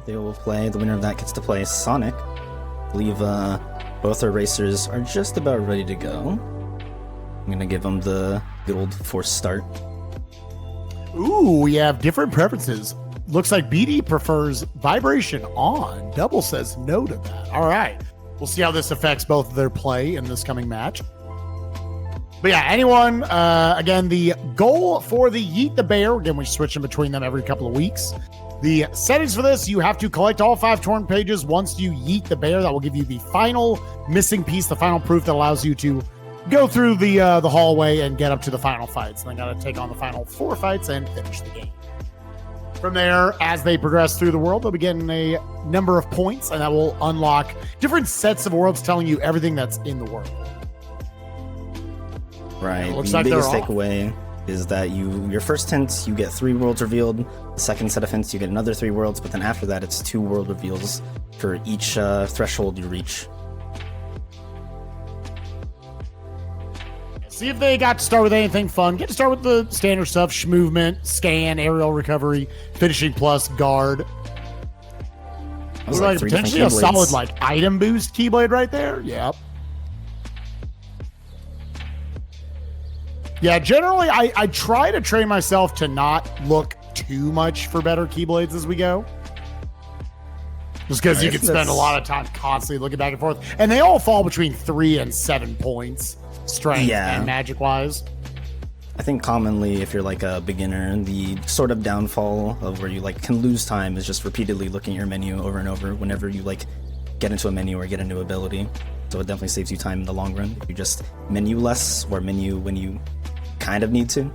they will play. The winner of that gets to play Sonic. I believe both our racers are just about ready to go. I'm gonna give them the good old force start. Ooh, we have different preferences. Looks like BD prefers vibration on. Double says no to that. All right. We'll see how this affects both of their play in this coming match. But yeah, anyone, again, the goal for the Yeet the Bear, again, we're switching between them every couple of weeks. The settings for this, you have to collect all 5 torn pages. Once you Yeet the Bear, that will give you the final missing piece, the final proof that allows you to go through the hallway and get up to the final fights. And then got to take on the final 4 fights and finish the game. From there, as they progress through the world, they'll be getting a number of points, and that will unlock different sets of worlds telling you everything that's in the world. Right. It looks the like biggest they're takeaway is that your first hints, you get 3 worlds revealed. The second set of hints, you get another 3 worlds, but then after that, it's 2 world reveals for each threshold you reach. See if they got to start with anything fun. Get to start with the standard stuff: movement, scan, aerial recovery, finishing plus, guard. Looks like potentially a solid item boost Keyblade right there. Yep. Yeah, generally I try to train myself to not look too much for better Keyblades as we go. Just because you can spend a lot of time constantly looking back and forth. And they all fall between 3 and 7 points, strength and magic-wise. I think commonly, if you're like a beginner, the sort of downfall of where you can lose time is just repeatedly looking at your menu over and over whenever you get into a menu or get a new ability. So it definitely saves you time in the long run. You just menu less or menu when you kind of need to.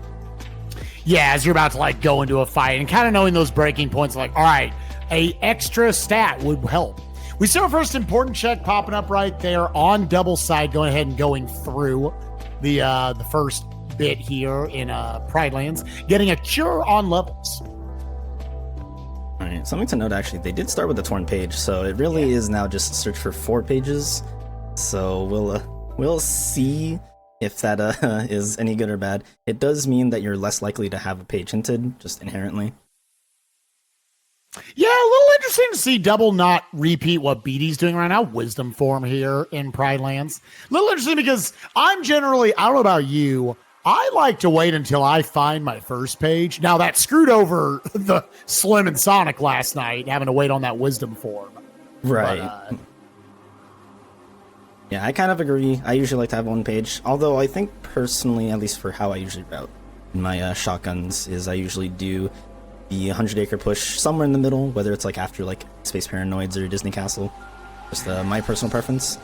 Yeah, as you're about to go into a fight and kind of knowing those breaking points, all right, a extra stat would help. We see our first important check popping up right there on double side, going ahead and going through the first bit here in Pride Lands, getting a cure on levels. All right, something to note, actually, they did start with the torn page, so it really is now just search for 4 pages. So we'll see if that is any good or bad. It does mean that you're less likely to have a page hinted, just inherently. Yeah, a little interesting to see Double not repeat what BD's doing right now. Wisdom form here in Pride Lands. A little interesting because I'm generally, I don't know about you, I like to wait until I find my first page. Now, that screwed over the Slim and Sonic last night, having to wait on that wisdom form. Right. But, yeah, I kind of agree. I usually like to have 1 page. Although I think personally, at least for how I usually route in my shotguns, is I usually do the 100-acre push somewhere in the middle, whether it's after Space Paranoids or Disney Castle. Just my personal preference.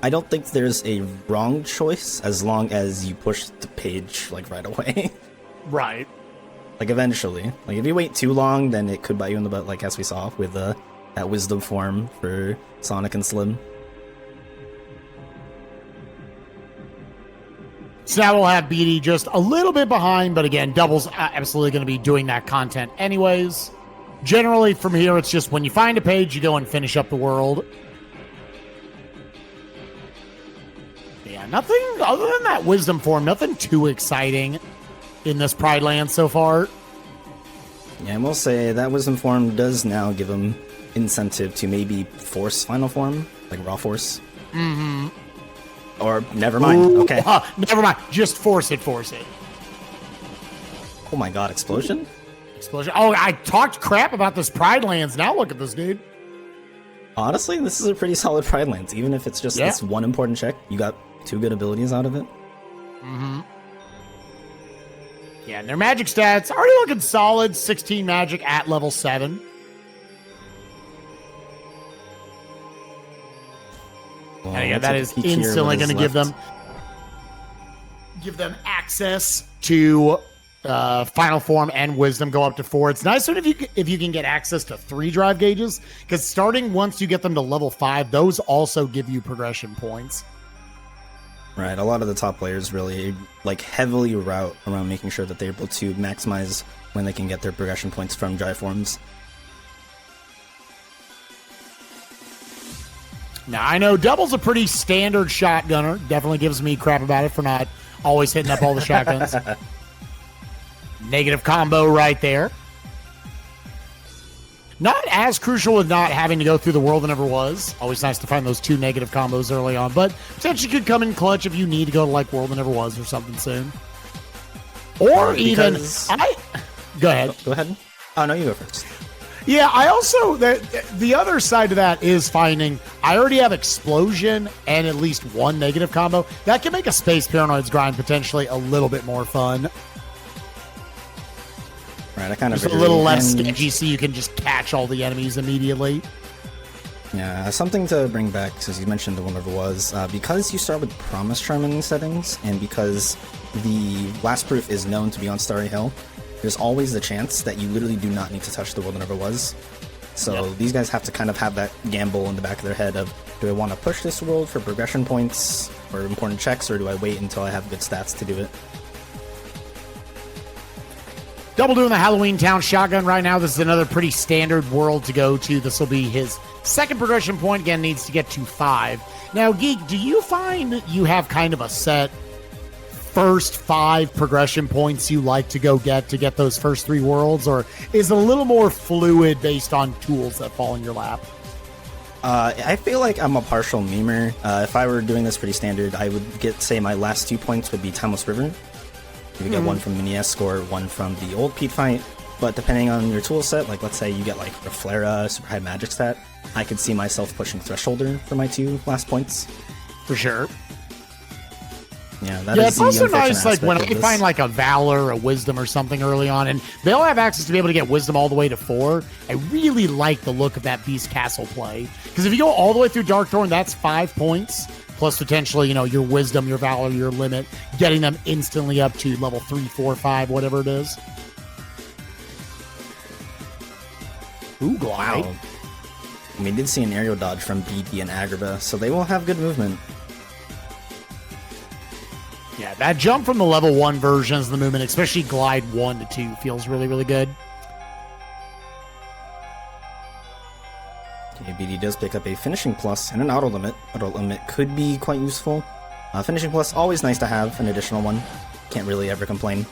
I don't think there's a wrong choice as long as you push the page right away. Right. Eventually. If you wait too long, then it could bite you in the butt, as we saw with that wisdom form for Sonic and Slim. So now we'll have BD just a little bit behind, but again, Double's absolutely going to be doing that content anyways. Generally, from here, it's just when you find a page, you go and finish up the world. Yeah, nothing other than that wisdom form, nothing too exciting in this Pride Land so far. Yeah, and we'll say that wisdom form does now give him incentive to maybe force final form, raw force. Mm-hmm. Or never mind. Ooh, okay. Never mind. Just force it. Oh my god, explosion? Explosion. Oh, I talked crap about this Pride Lands. Now look at this, dude. Honestly, this is a pretty solid Pride Lands. Even if it's just this 1 important check, you got 2 good abilities out of it. Mm-hmm. Yeah, and their magic stats already looking solid. 16 magic at level 7. Well, and again, that is instantly going to give them access to final form and wisdom. Go up to 4. It's nice if you can get access to 3 drive gauges, because starting once you get them to level 5, those also give you progression points. Right, a lot of the top players really heavily route around making sure that they're able to maximize when they can get their progression points from drive forms. Now, I know Double's a pretty standard shotgunner. Definitely gives me crap about it for not always hitting up all the shotguns. Negative combo right there. Not as crucial with not having to go through the world that never was. Always nice to find those 2 negative combos early on, but potentially could come in clutch if you need to go to like world that never was or something soon. Or even go ahead. Go ahead. Oh no, you go first. Yeah, I also the other side of that is finding I already have explosion and at least 1 negative combo that can make a space paranoids grind potentially a little bit more fun. Right, I kind of just a little less sketchy, so you can just catch all the enemies immediately. Yeah, something to bring back, since you mentioned the one never was, because you start with Promise Charm in settings, and because the Blast Proof is known to be on Starry Hill, there's always the chance that you literally do not need to touch the world that never was. So these guys have to kind of have that gamble in the back of their head of, do I want to push this world for progression points or important checks, or do I wait until I have good stats to do it? Double doing the Halloween Town shotgun right now. This is another pretty standard world to go to. This will be his second progression point. Again, needs to get to 5. Now, Geek, do you find you have kind of a set first 5 progression points you like to go get those first 3 worlds, or is it a little more fluid based on tools that fall in your lap? I feel like I'm a partial memer. If I were doing this pretty standard, I would get, say, my last 2 points would be Timeless River. You would get 1 from Mini-Esque or 1 from the old Pete fight, but depending on your tool set, like let's say you get like Reflera, super high magic stat, I could see myself pushing Thresholder for my 2 last points. For sure. Yeah, it's also nice, like when I find like a Valor, a Wisdom, or something early on, and they all have access to be able to get Wisdom all the way to 4. I really like the look of that Beast Castle play, because if you go all the way through Darkthorn, that's 5 points, plus potentially, your Wisdom, your Valor, your limit, getting them instantly up to level 3, 4, 5, whatever it is. Ooh, glide. Wow. We did see an aerial dodge from BD and Agrabah, so they will have good movement. Yeah, that jump from the level 1 versions of the movement, especially glide 1 to 2, feels really, really good. Okay, BD does pick up a Finishing Plus and an Auto Limit. Auto Limit could be quite useful. Finishing Plus, always nice to have, an additional one. Can't really ever complain.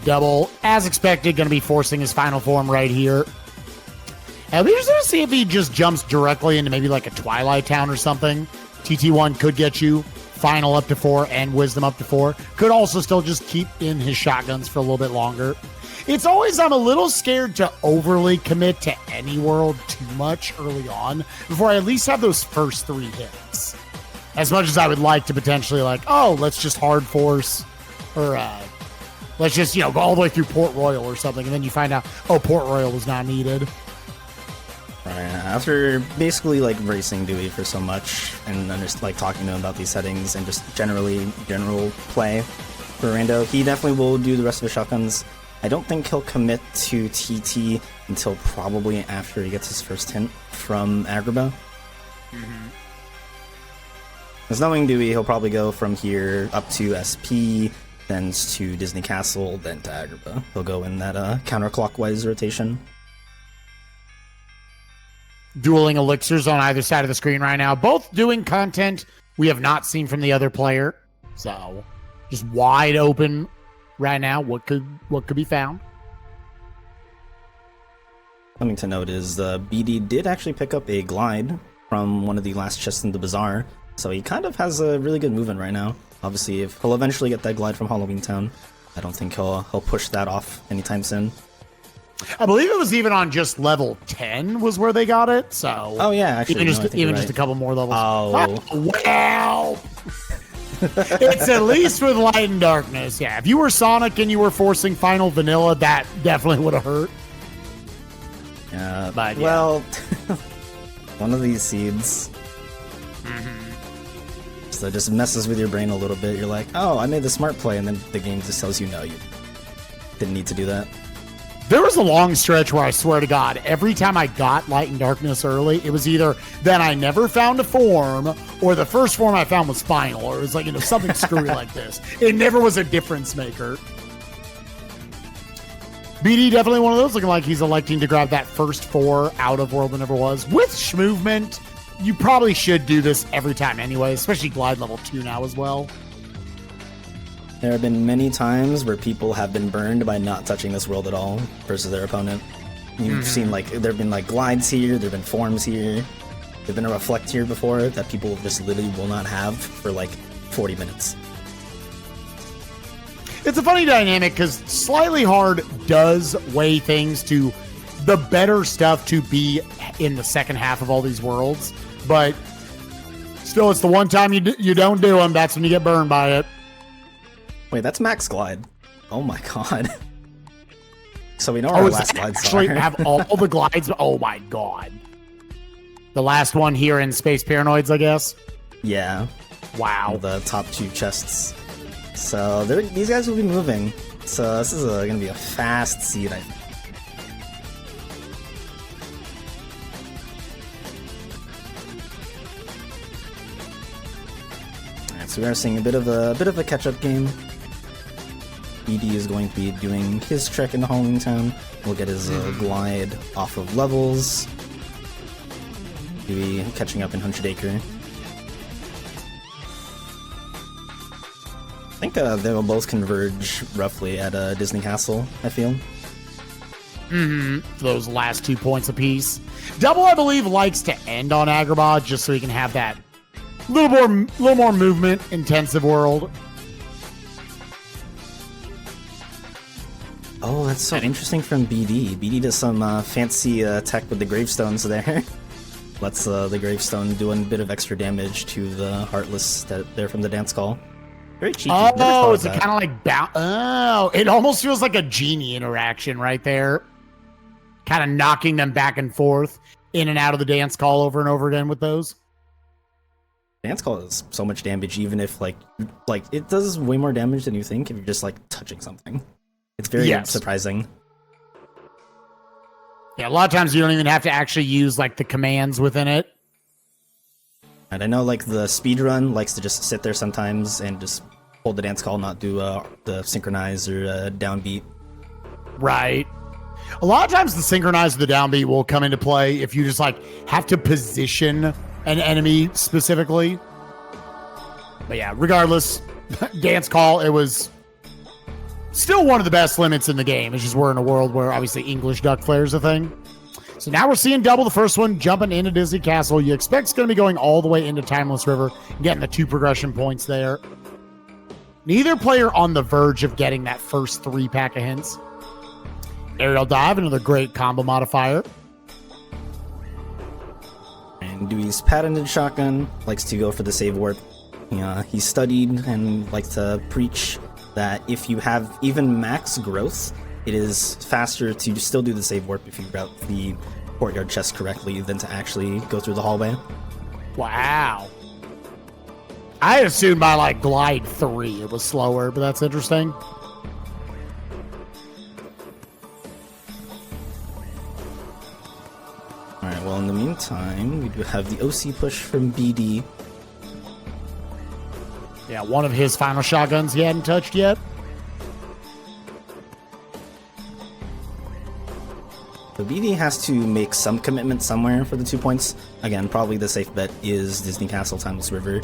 Double, as expected, going to be forcing his final form right here. And we're just going to see if he just jumps directly into maybe like a Twilight Town or something. TT1 could get you final up to 4 and Wisdom up to 4. Could also still just keep in his shotguns for a little bit longer. It's always, I'm a little scared to overly commit to any world too much early on before I at least have those first 3 hits. As much as I would like to potentially like, oh, let's just hard force, or let's just, go all the way through Port Royal or something, and then you find out, oh, Port Royal was not needed. Right, after basically like racing Dewey for so much and just like talking to him about these settings and just general play for Rando, he definitely will do the rest of the shotguns. I don't think he'll commit to TT until probably after he gets his first hint from Agrabah. Because knowing Dewey, he'll probably go from here up to SP, then to Disney Castle, then to Agrabah. He'll go in that counterclockwise rotation. Dueling elixirs on either side of the screen right now, both doing content we have not seen from the other player. So just wide open right now. What could be found? Something to note is BD did actually pick up a glide from one of the last chests in the bazaar, so he kind of has a really good movement right now. Obviously, if he'll eventually get that glide from Halloween Town, I don't think he'll push that off anytime soon. I believe it was even on just level 10 was where they got it. So oh yeah, actually, even just a couple more levels. Oh, wow! It's at least with Light and Darkness. Yeah, if you were Sonic and you were forcing Final Vanilla, that definitely would have hurt. But, well, one of these seeds. So it just messes with your brain a little bit. You're like, oh, I made the smart play, and then the game just tells you no, you didn't need to do that. There was a long stretch where I swear to God, every time I got Light and Darkness early, it was either then I never found a form, or the first form I found was final, or it was like, something screwy like this. It never was a difference maker. BD definitely one of those, looking like he's electing to grab that first 4 out of World That Never Was. With Schmovement, you probably should do this every time anyway, especially Glide level 2 now as well. There have been many times where people have been burned by not touching this world at all versus their opponent. You've seen, like, there have been, like, glides here, there have been forms here, there've been a reflect here before that people just literally will not have for, like, 40 minutes. It's a funny dynamic because Slightly Hard does weigh things to the better stuff to be in the second half of all these worlds, but still, it's the one time you don't do them, that's when you get burned by it. Wait, that's Max Glide. Oh my god. So we know our last glides actually are. have all the glides. Oh my god. The last one here in Space Paranoids, I guess. Yeah. Wow. The top 2 chests. So these guys will be moving. So this is going to be a fast seed, I think. Alright, so we are seeing a bit of a catch-up game. BD is going to be doing his trek into Halloween Town. We'll get his glide off of levels. He'll be catching up in 100 Acre. I think they will both converge roughly at Disney Castle, I feel. Those last 2 points apiece. Double, I believe, likes to end on Agrabah just so he can have that little more movement intensive world. Oh, that's so interesting from BD. BD does some fancy tech with the gravestones there. Lets the gravestone do a bit of extra damage to the Heartless that they're from the dance call. Very cheeky. Oh, is it kind of like oh, it almost feels like a genie interaction right there. Kind of knocking them back and forth in and out of the dance call over and over again with those. Dance call is so much damage, even if like it does way more damage than you think if you're just like touching something. It's very surprising. Yeah, a lot of times you don't even have to actually use like the commands within it. And I know like the speedrun likes to just sit there sometimes and just hold the dance call, not do the synchronize or downbeat. Right. A lot of times the synchronize or the downbeat will come into play if you just like have to position an enemy specifically. But yeah, regardless, dance call, it was still one of the best limits in the game. It's just we're in a world where obviously English duck flare is a thing. So now we're seeing Double, the first one, jumping into Disney Castle. You expect it's going to be going all the way into Timeless River, getting the 2 progression points there. Neither player on the verge of getting that first 3 pack of hints. Aerial Dive, another great combo modifier. And Dewey's patented shotgun likes to go for the save warp. He's studied and likes to preach that if you have even max growth, it is faster to still do the save warp if you route the courtyard chest correctly than to actually go through the hallway. Wow. I assumed by like glide 3 it was slower, but that's interesting. Alright, well in the meantime, we do have the OC push from BD. Yeah, one of his final shotguns he hadn't touched yet. So BD has to make some commitment somewhere for the 2 points. Again, probably the safe bet is Disney Castle Timeless River.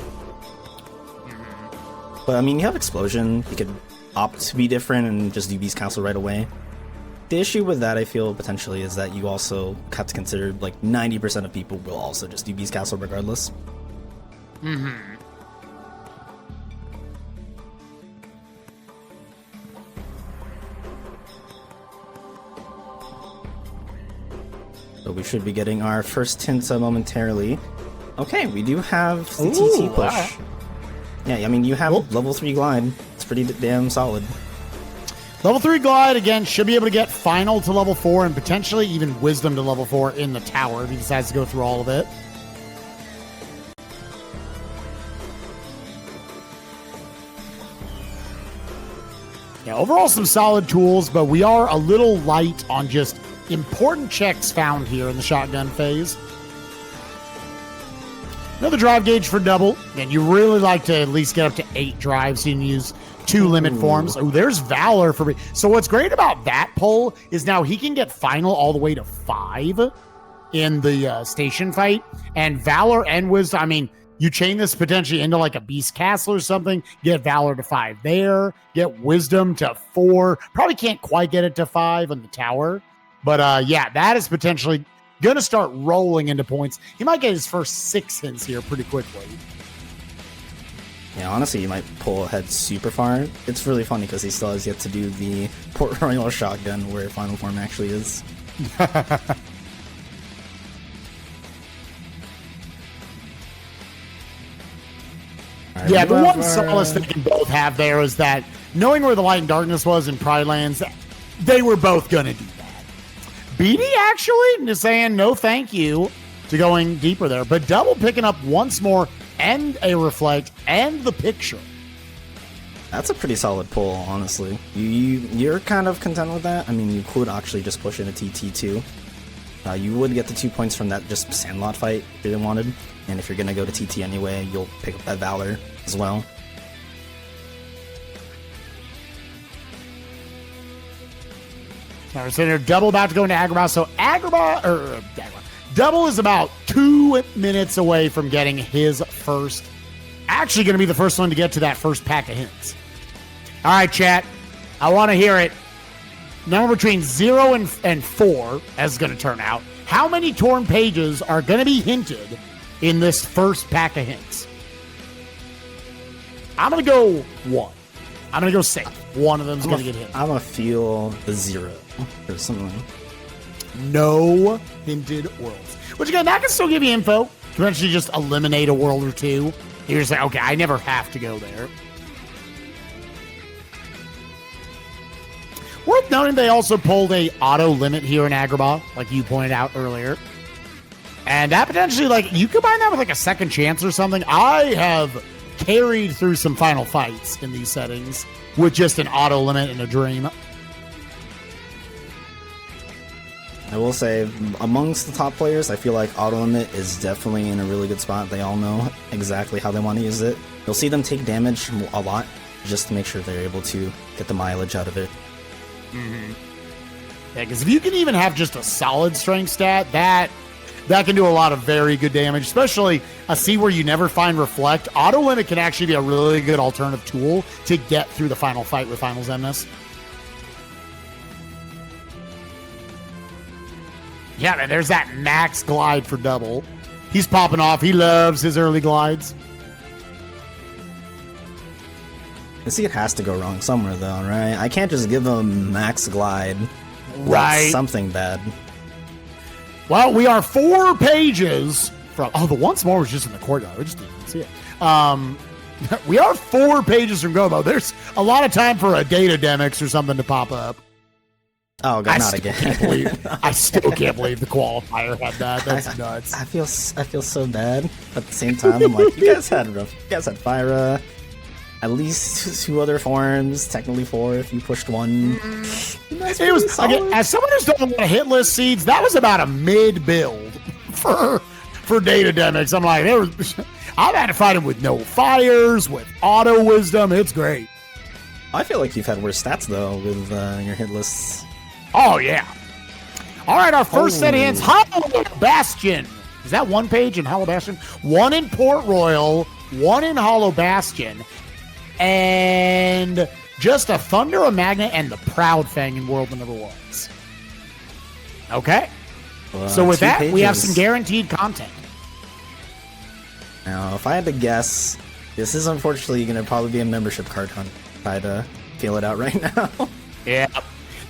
But I mean, you have Explosion. You could opt to be different and just do Beast Castle right away. The issue with that, I feel, potentially, is that you also have to consider, like, 90% of people will also just do Beast Castle regardless. So we should be getting our first hint momentarily. Okay, we do have the TT push. Wow. Yeah, I mean, you have level 3 glide. It's pretty damn solid. Level 3 glide, again, should be able to get final to level 4 and potentially even wisdom to level 4 in the tower if he decides to go through all of it. Yeah, overall some solid tools, but we are a little light on just important checks found here in the shotgun phase. Another drive gauge for Double, and you really like to at least get up to 8 drives so you can use 2 limit forms. Oh, there's Valor for me. So what's great about that pull is now he can get final all the way to 5 in the station fight, and Valor and Wisdom, I mean, You chain this potentially into like a Beast Castle or something, get Valor to 5 there, get Wisdom to 4. Probably can't quite get it to 5 on the tower. But yeah, that is potentially going to start rolling into points. He might get his first 6 hints here pretty quickly. Yeah, honestly, you might pull ahead super far. It's really funny because he still has yet to do the Port Royal shotgun where Final Form actually is. Yeah, the one solace they can both have there is that knowing where the Light and Darkness was in Pride Lands, they were both going to do that. BD actually is saying no thank you to going deeper there, but Double picking up once more and a Reflect and the picture. That's a pretty solid pull, honestly. You're kind of content with that? I mean, you could actually just push in a TT2. You would get the 2 points from that just Sandlot fight if you really wanted. And if you're going to go to TT anyway, you'll pick up that Valor as well. Now we're sitting here, Double about to go into Agrabah. So Double is about 2 minutes away from getting his first. Actually going to be the first one to get to that first pack of hints. All right, chat. I want to hear it. Number between 0 and 4, as it's going to turn out. How many torn pages are going to be hinted in this first pack of hints? I'm going to go 1. I'm going to go safe. One of them is going to get hinted. I'm going to feel the 0 or something. No hinted worlds. Which, again, that can still give you info. Eventually just eliminate a world or two. You're just like, okay, I never have to go there. Worth noting, they also pulled a auto limit here in Agrabah, like you pointed out earlier. And that potentially, like, you combine that with like a second chance or something. I have carried through some final fights in these settings with just an auto limit and a dream. I will say, amongst the top players, I feel like auto limit is definitely in a really good spot. They all know exactly how they want to use it. You'll see them take damage a lot just to make sure they're able to get the mileage out of it. Mm-hmm. Yeah, because if you can even have just a solid strength stat, that can do a lot of very good damage, especially I see where you never find Reflect. Auto limit can actually be a really good alternative tool to get through the final fight with Final Xemnas. Yeah, man, there's that max glide for Double. He's popping off. He loves his early glides. I see it has to go wrong somewhere, though, right? I can't just give him max glide. Right. That's something bad. Well, we are 4 pages from... Oh, the once more was just in the courtyard. We just didn't even see it. We are 4 pages from Gobo. There's a lot of time for a data demics or something to pop up. Oh, God, not again. I still can't believe the qualifier had that. That's nuts. I feel so bad. At the same time, I'm like, you guys had Fyra. At least 2 other forms, technically 4 if you pushed 1. It was again, as someone who's done a lot of hit list seeds, that was about a mid build for data demics. I'm like, I've had to fight him with no fires, with auto wisdom. It's great. I feel like you've had worse stats though with your hit lists. Oh yeah. All right, our first set of hints. Hollow Bastion. Is that 1 page in Hollow Bastion? 1 in Port Royal, 1 in Hollow Bastion, and just a Thunder, a Magnet, and the Proud Fang in World that Never Was. Okay. So with that, we have some guaranteed content. Now, if I had to guess, this is unfortunately going to probably be a membership card hunt. If I had to feel it out right now. Yeah.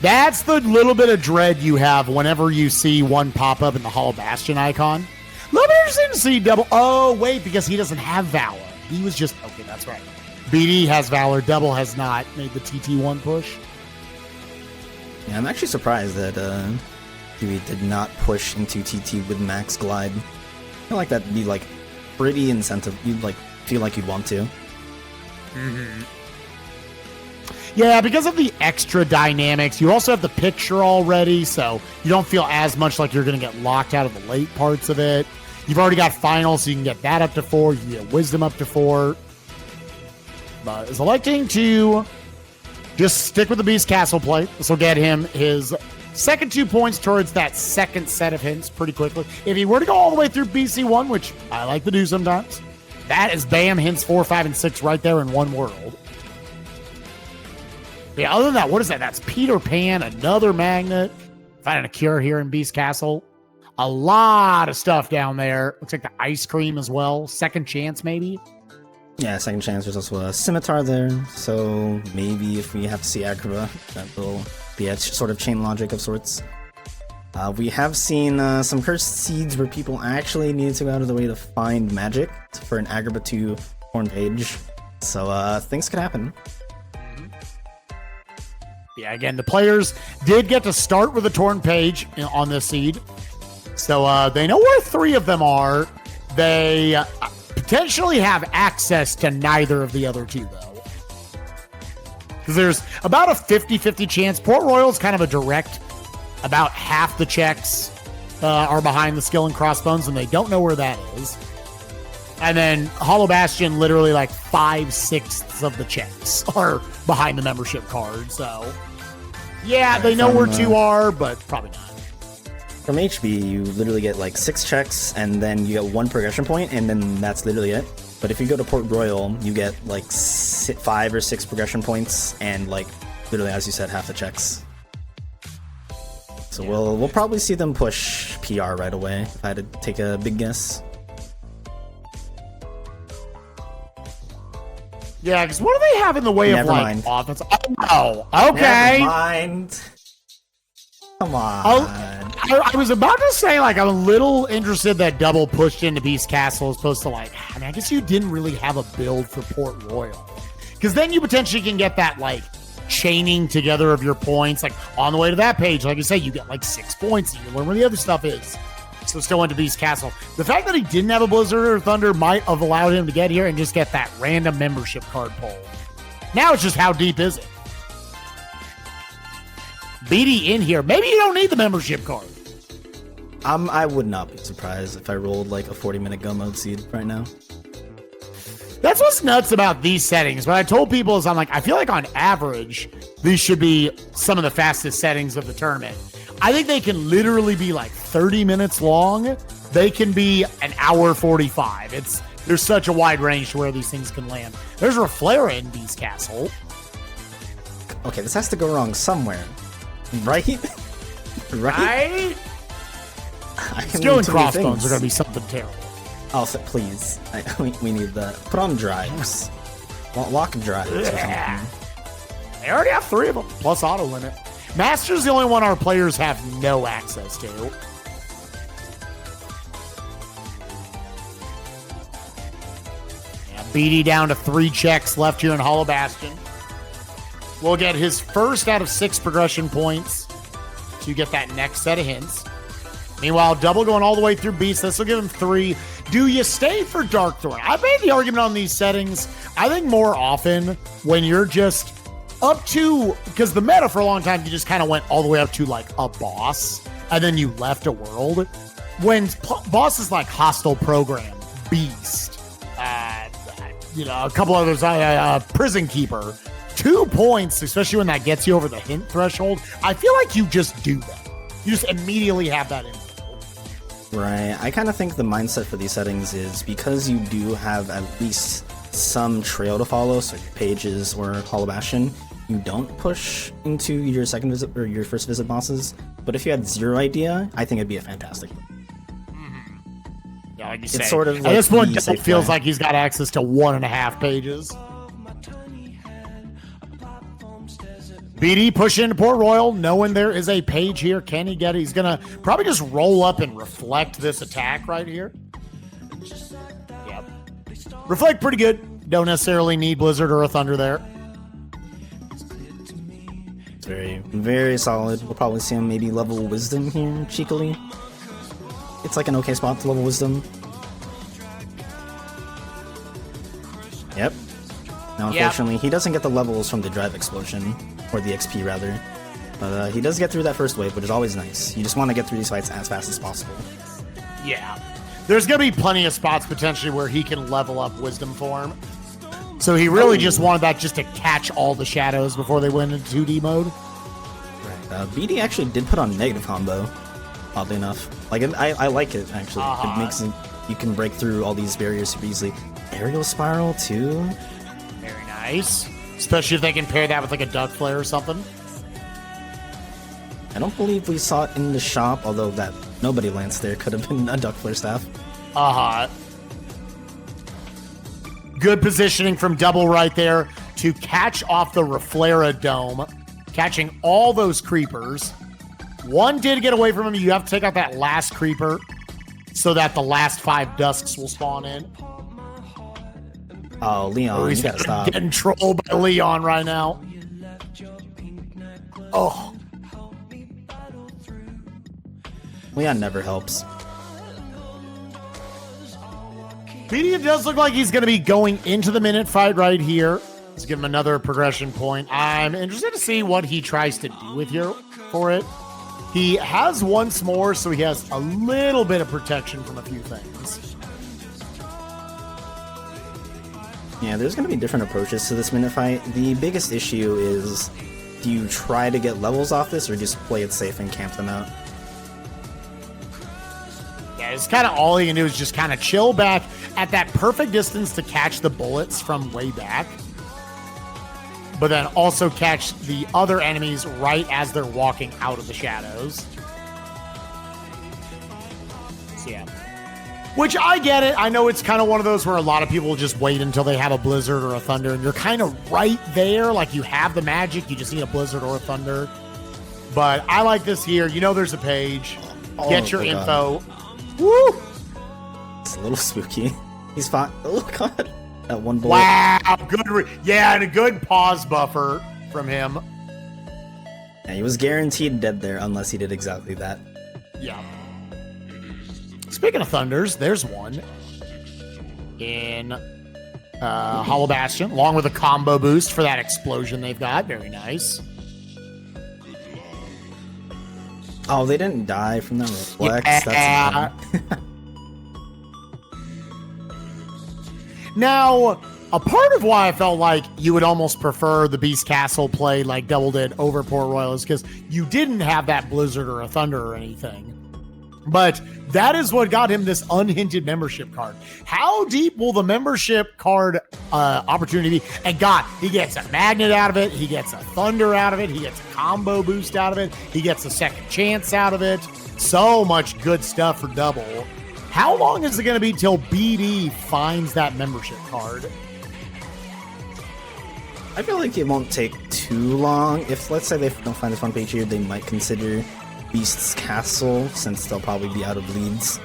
That's the little bit of dread you have whenever you see one pop up in the Hollow Bastion icon. A little bit interesting to see Double. Oh, wait, because he doesn't have Valor. He was just... Okay, that's right. BD has Valor. Double has not made the TT1 push. Yeah, I'm actually surprised that Dewey did not push into TT with Max Glide. I feel like that'd be like pretty incentive. You'd like feel like you'd want to. Mm-hmm. Yeah, because of the extra dynamics, you also have the picture already, so you don't feel as much like you're going to get locked out of the late parts of it. You've already got Final, so you can get that up to 4. You can get Wisdom up to 4. But is electing to just stick with the Beast Castle play. This will get him his second 2 points towards that second set of hints pretty quickly. If he were to go all the way through BC1, which I like to do sometimes, That is bam, hints 4, 5, and 6 right there in one world. Yeah, other than that, what is that? That's Peter Pan, another magnet. Finding a cure here in Beast Castle. A lot of stuff down there. Looks like the ice cream as well. Second chance, maybe? Yeah, second chance. There's also a scimitar there. So maybe if we have to see Agrabah, that will be a sort of chain logic of sorts. We have seen some cursed seeds where people actually needed to go out of the way to find magic for an Agrabah 2 horn page. So things could happen. Yeah, again, the players did get to start with a torn page on this seed. So they know where 3 of them are. They potentially have access to neither of the other 2, though. Because there's about a 50-50 chance. Port Royal's kind of a direct. About half the checks are behind the skill and crossbones, and they don't know where that is. And then Hollow Bastion, literally like 5/6 of the checks are behind the membership card. So, yeah, they know where 2 are, but probably not. From HB, you literally get like 6 checks, and then you get 1 progression point, and then that's literally it. But if you go to Port Royal, you get like 5 or 6 progression points, and like literally, as you said, half the checks. So we'll probably see them push PR right away, if I had to take a big guess. Yeah, because what do they have in the way of like offense? Oh, okay. Never mind. Come on. I was about to say, like, I'm a little interested that Double pushed into Beast Castle as opposed to, like, I mean, I guess you didn't really have a build for Port Royal. Because then you potentially can get that, like, chaining together of your points. Like, on the way to that page, like I say, you get, like, 6 points and you learn where the other stuff is. So still went to Beast Castle. The fact that he didn't have a Blizzard or Thunder might have allowed him to get here and just get that random membership card pull. Now it's just how deep is it? BD in here. Maybe you don't need the membership card. I would not be surprised if I rolled like a 40-minute go mode seed right now. That's what's nuts about these settings. What I told people is I'm like, I feel like on average, these should be some of the fastest settings of the tournament. I think they can literally be like 30 minutes long. They can be an hour 45. There's such a wide range to where these things can land. There's Reflera in Beast Castle. Okay, this has to go wrong somewhere. Right? Right? Skill and crossbones are going to be something terrible. Oh, please. We need that. Put on drives. Lock drives. Yeah. They already have 3 of them, plus auto limit. Master's the only one our players have no access to. Yeah, BD down to 3 checks left here in Hollow Bastion. Will get his first out of 6 progression points to get that next set of hints. Meanwhile, Double going all the way through Beast. This will give him 3. Do you stay for Darkthorn? I've made the argument on these settings. I think more often when you're just up to, because the meta for a long time, you just kind of went all the way up to like a boss, and then you left a world. When bosses like Hostile Program, Beast, a couple others, Prison Keeper, 2 points, especially when that gets you over the hint threshold, I feel like you just do that. You just immediately have that in. Right. I kind of think the mindset for these settings is because you do have at least some trail to follow, so your pages or Hollow Bastion, you don't push into your second visit or your first visit bosses. But if you had 0 idea, I think it'd be a fantastic one. Mm-hmm. Yeah, like you it's say, sort of at like this point, it feels like he's got access to 1.5 pages. BD pushing into Port Royal, knowing there is a page here. Can he get it? He's going to probably just roll up and reflect this attack right here. Yep. Reflect pretty good. Don't necessarily need Blizzard or a Thunder there. It's very, very solid. We'll probably see him maybe level Wisdom here, cheekily. It's like an okay spot to level Wisdom. Yep. Now, unfortunately, he doesn't get the levels from the Drive Explosion, or the XP rather, but he does get through that first wave, which is always nice. You just want to get through these fights as fast as possible. Yeah. There's going to be plenty of spots potentially where he can level up Wisdom form. So he really just wanted that just to catch all the shadows before they went into 2D mode. Right. BD actually did put on negative combo, oddly enough. Like, I like it, actually. It makes it you can break through all these barriers super easily. Aerial spiral too. Very nice. Especially if they can pair that with like a duck flare or something. I don't believe we saw it in the shop, although that nobody lands there could have been a duck flare staff. Good positioning from Double right there to catch off the Reflera Dome, catching all those creepers. One did get away from him. You have to take out that last creeper so that the last 5 dusks will spawn in. Oh, Leon, he's you gotta stop. Getting trolled by Leon right now. Oh. Leon never helps. BD, it does look like he's going to be going into the minute fight right here. Let's give him another progression point. I'm interested to see what he tries to do with here for it. He has once more, so he has a little bit of protection from a few things. Yeah, there's going to be different approaches to this minute fight. The biggest issue is, do you try to get levels off this or just play it safe and camp them out? Yeah, it's kind of all he can do is just kind of chill back at that perfect distance to catch the bullets from way back, but then also catch the other enemies right as they're walking out of the shadows. So yeah. Which I get it. I know it's kind of one of those where a lot of people just wait until they have a blizzard or a thunder, and you're kind of right there. Like, you have the magic, you just need a blizzard or a thunder. But I like this here. You know there's a page. Get your info. God. Woo! It's a little spooky. He's fine. Oh, God. That one bullet. Wow. Good. Yeah, and a good pause buffer from him. Yeah, he was guaranteed dead there unless he did exactly that. Yeah. Speaking of thunders, there's one in Hollow Bastion, along with a combo boost for that explosion they've got. Very nice. Oh, they didn't die from that reflex? Yeah. That's Now, a part of why I felt like you would almost prefer the Beast Castle play like Double did over Port Royal is because you didn't have that blizzard or a thunder or anything. But that is what got him this unhinted membership card. How deep will the membership card opportunity be? And God, he gets a magnet out of it. He gets a thunder out of it. He gets a combo boost out of it. He gets a second chance out of it. So much good stuff for Double. How long is it going to be till BD finds that membership card? I feel like it won't take too long. If, let's say, they don't find this one page here, they might consider Beast's Castle, since they'll probably be out of leads.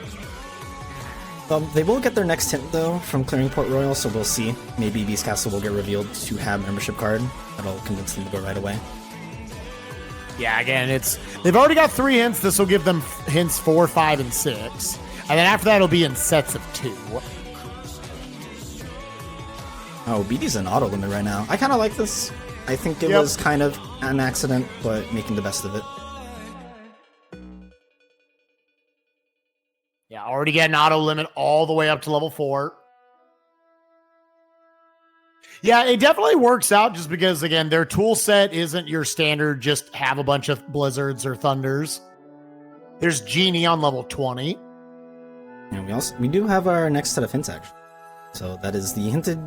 They will get their next hint, though, from clearing Port Royal, so we'll see. Maybe Beast Castle will get revealed to have membership card. That'll convince them to go right away. Yeah, again, they've already got 3 hints. This will give them hints 4, 5, and 6. And then after that, it'll be in sets of 2. Oh, BD's an auto limit right now. I kind of like this. I think it was kind of an accident, but making the best of it. Yeah, already getting auto limit all the way up to level 4. Yeah, it definitely works out just because, again, their tool set isn't your standard just have a bunch of blizzards or thunders. There's Genie on level 20. And we do have our next set of hints, actually. So that is the hinted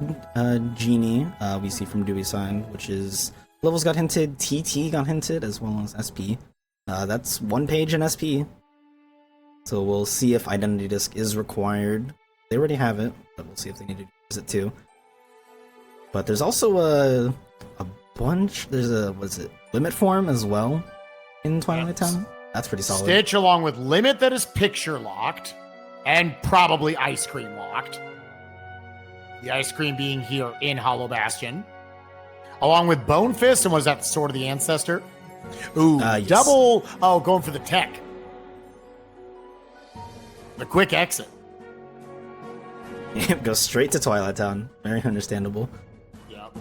Genie we see from Dewey Sign, which is levels got hinted, TT got hinted, as well as SP. That's 1 page in SP. So we'll see if Identity Disc is required. They already have it, but we'll see if they need to use it too. But there's also a bunch. There's a, what is it, Limit Form as well in Twilight Town. That's pretty solid. Stitch along with Limit that is picture locked and probably Ice Cream locked. The Ice Cream being here in Hollow Bastion. Along with Bone Fist, and was that the Sword of the Ancestor? Ooh, yes. Double. Oh, going for the tech. The quick exit. Go straight to Twilight Town. Very understandable. Yep.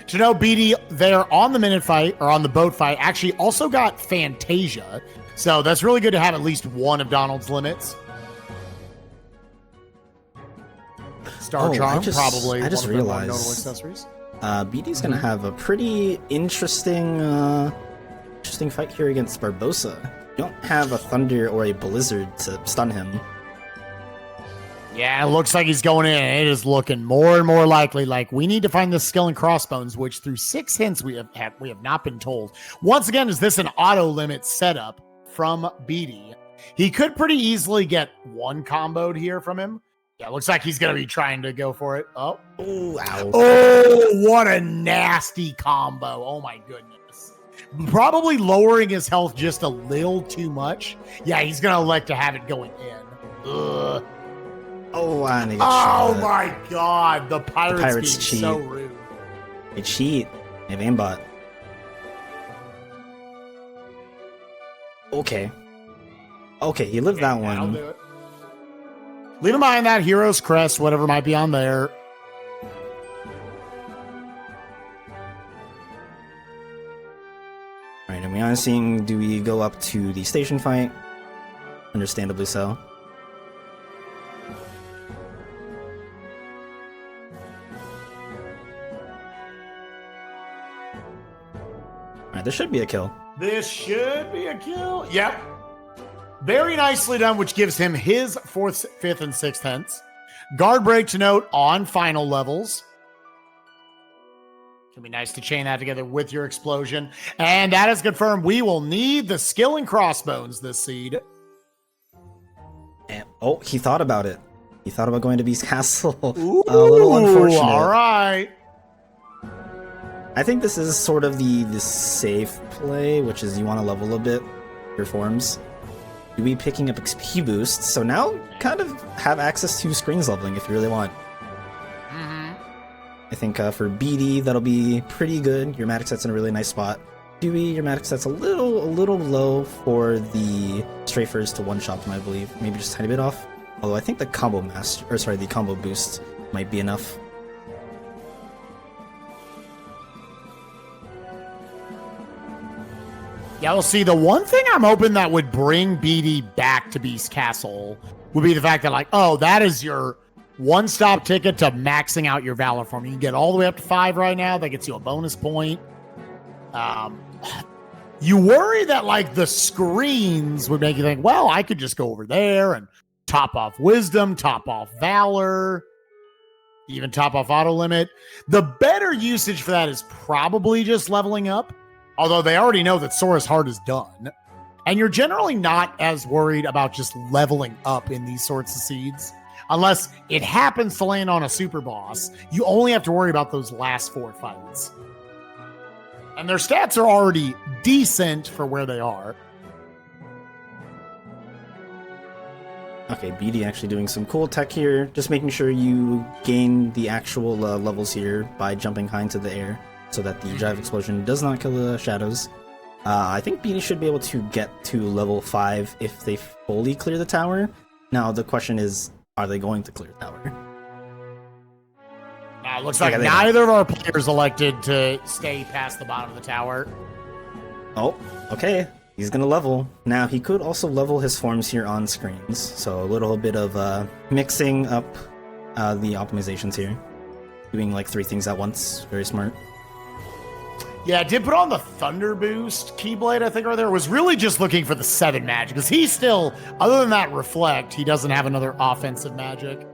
To know BD there on the minute fight, or on the boat fight, actually also got Fantasia. So that's really good to have at least one of Donald's limits. Star Charm, probably. I just one of their more realized notable accessories. BD's gonna have a pretty interesting fight here against Barbosa. You don't have a Thunder or a Blizzard to stun him. Yeah, it looks like he's going in. And it is looking more and more likely like we need to find the skill and crossbones, which through 6 hints we have not been told. Once again, is this an auto limit setup from BD? He could pretty easily get one comboed here from him. Yeah, looks like he's going to be trying to go for it. Oh, ow. Oh, what a nasty combo. Oh, my goodness. Probably lowering his health just a little too much. Yeah, he's going to elect to have it going in. Ugh. Oh, and they get Oh, shot. my God. The Pirates being cheat. so rude. They cheat. They have aimbot. Okay. Okay, he lived that I'll one. do it. Leave in mind that hero's crest, whatever might be on there. Alright, and we are seeing Dewey go up to the station fight. Understandably so. Alright, this should be a kill. This should be a kill. Yep. Very nicely done, which gives him his 4th, 5th, and 6th hints. Guard break to note on final levels. Can be nice to chain that together with your explosion. And that is confirmed. We will need the skill and crossbones this seed. And, oh, he thought about it. He thought about going to Beast Castle. Ooh, A little unfortunate. All right. I think this is sort of the safe play, which is you want to level a bit your forms. You'll be picking up XP boosts, so now kind of have access to screens leveling if you really want. I think for BD, that'll be pretty good. Your magic set's in a really nice spot. Dewey, your magic set's a little low for the strafers to one-shot them, I believe. Maybe just a tiny bit off. Although I think the combo the combo boost might be enough. Yeah, we'll see. The one thing I'm hoping that would bring BD back to Beast Castle would be the fact that, like, oh, that is your one-stop ticket to maxing out your Valor form. You can get all the way up to 5 right now. That gets you a bonus point. You worry that, like, the screens would make you think, well, I could just go over there and top off Wisdom, top off Valor, even top off Auto Limit. The better usage for that is probably just leveling up. Although they already know that Sora's Heart is done. And you're generally not as worried about just leveling up in these sorts of seeds. Unless it happens to land on a super boss, you only have to worry about those last 4 fights. And their stats are already decent for where they are. Okay, BD actually doing some cool tech here. Just making sure you gain the actual levels here by jumping high into the air, so that the Drive Explosion does not kill the shadows. I think BD should be able to get to level 5 if they fully clear the tower. Now, the question is, are they going to clear the tower? It looks like neither of our players elected to stay past the bottom of the tower. Oh, okay. He's going to level. Now, he could also level his forms here on screens. So a little bit of mixing up the optimizations here. Doing like 3 things at once. Very smart. Yeah, I did put on the Thunder Boost Keyblade, I think, right there. Was really just looking for the 7 magic, because he's still, other than that Reflect, he doesn't have another offensive magic.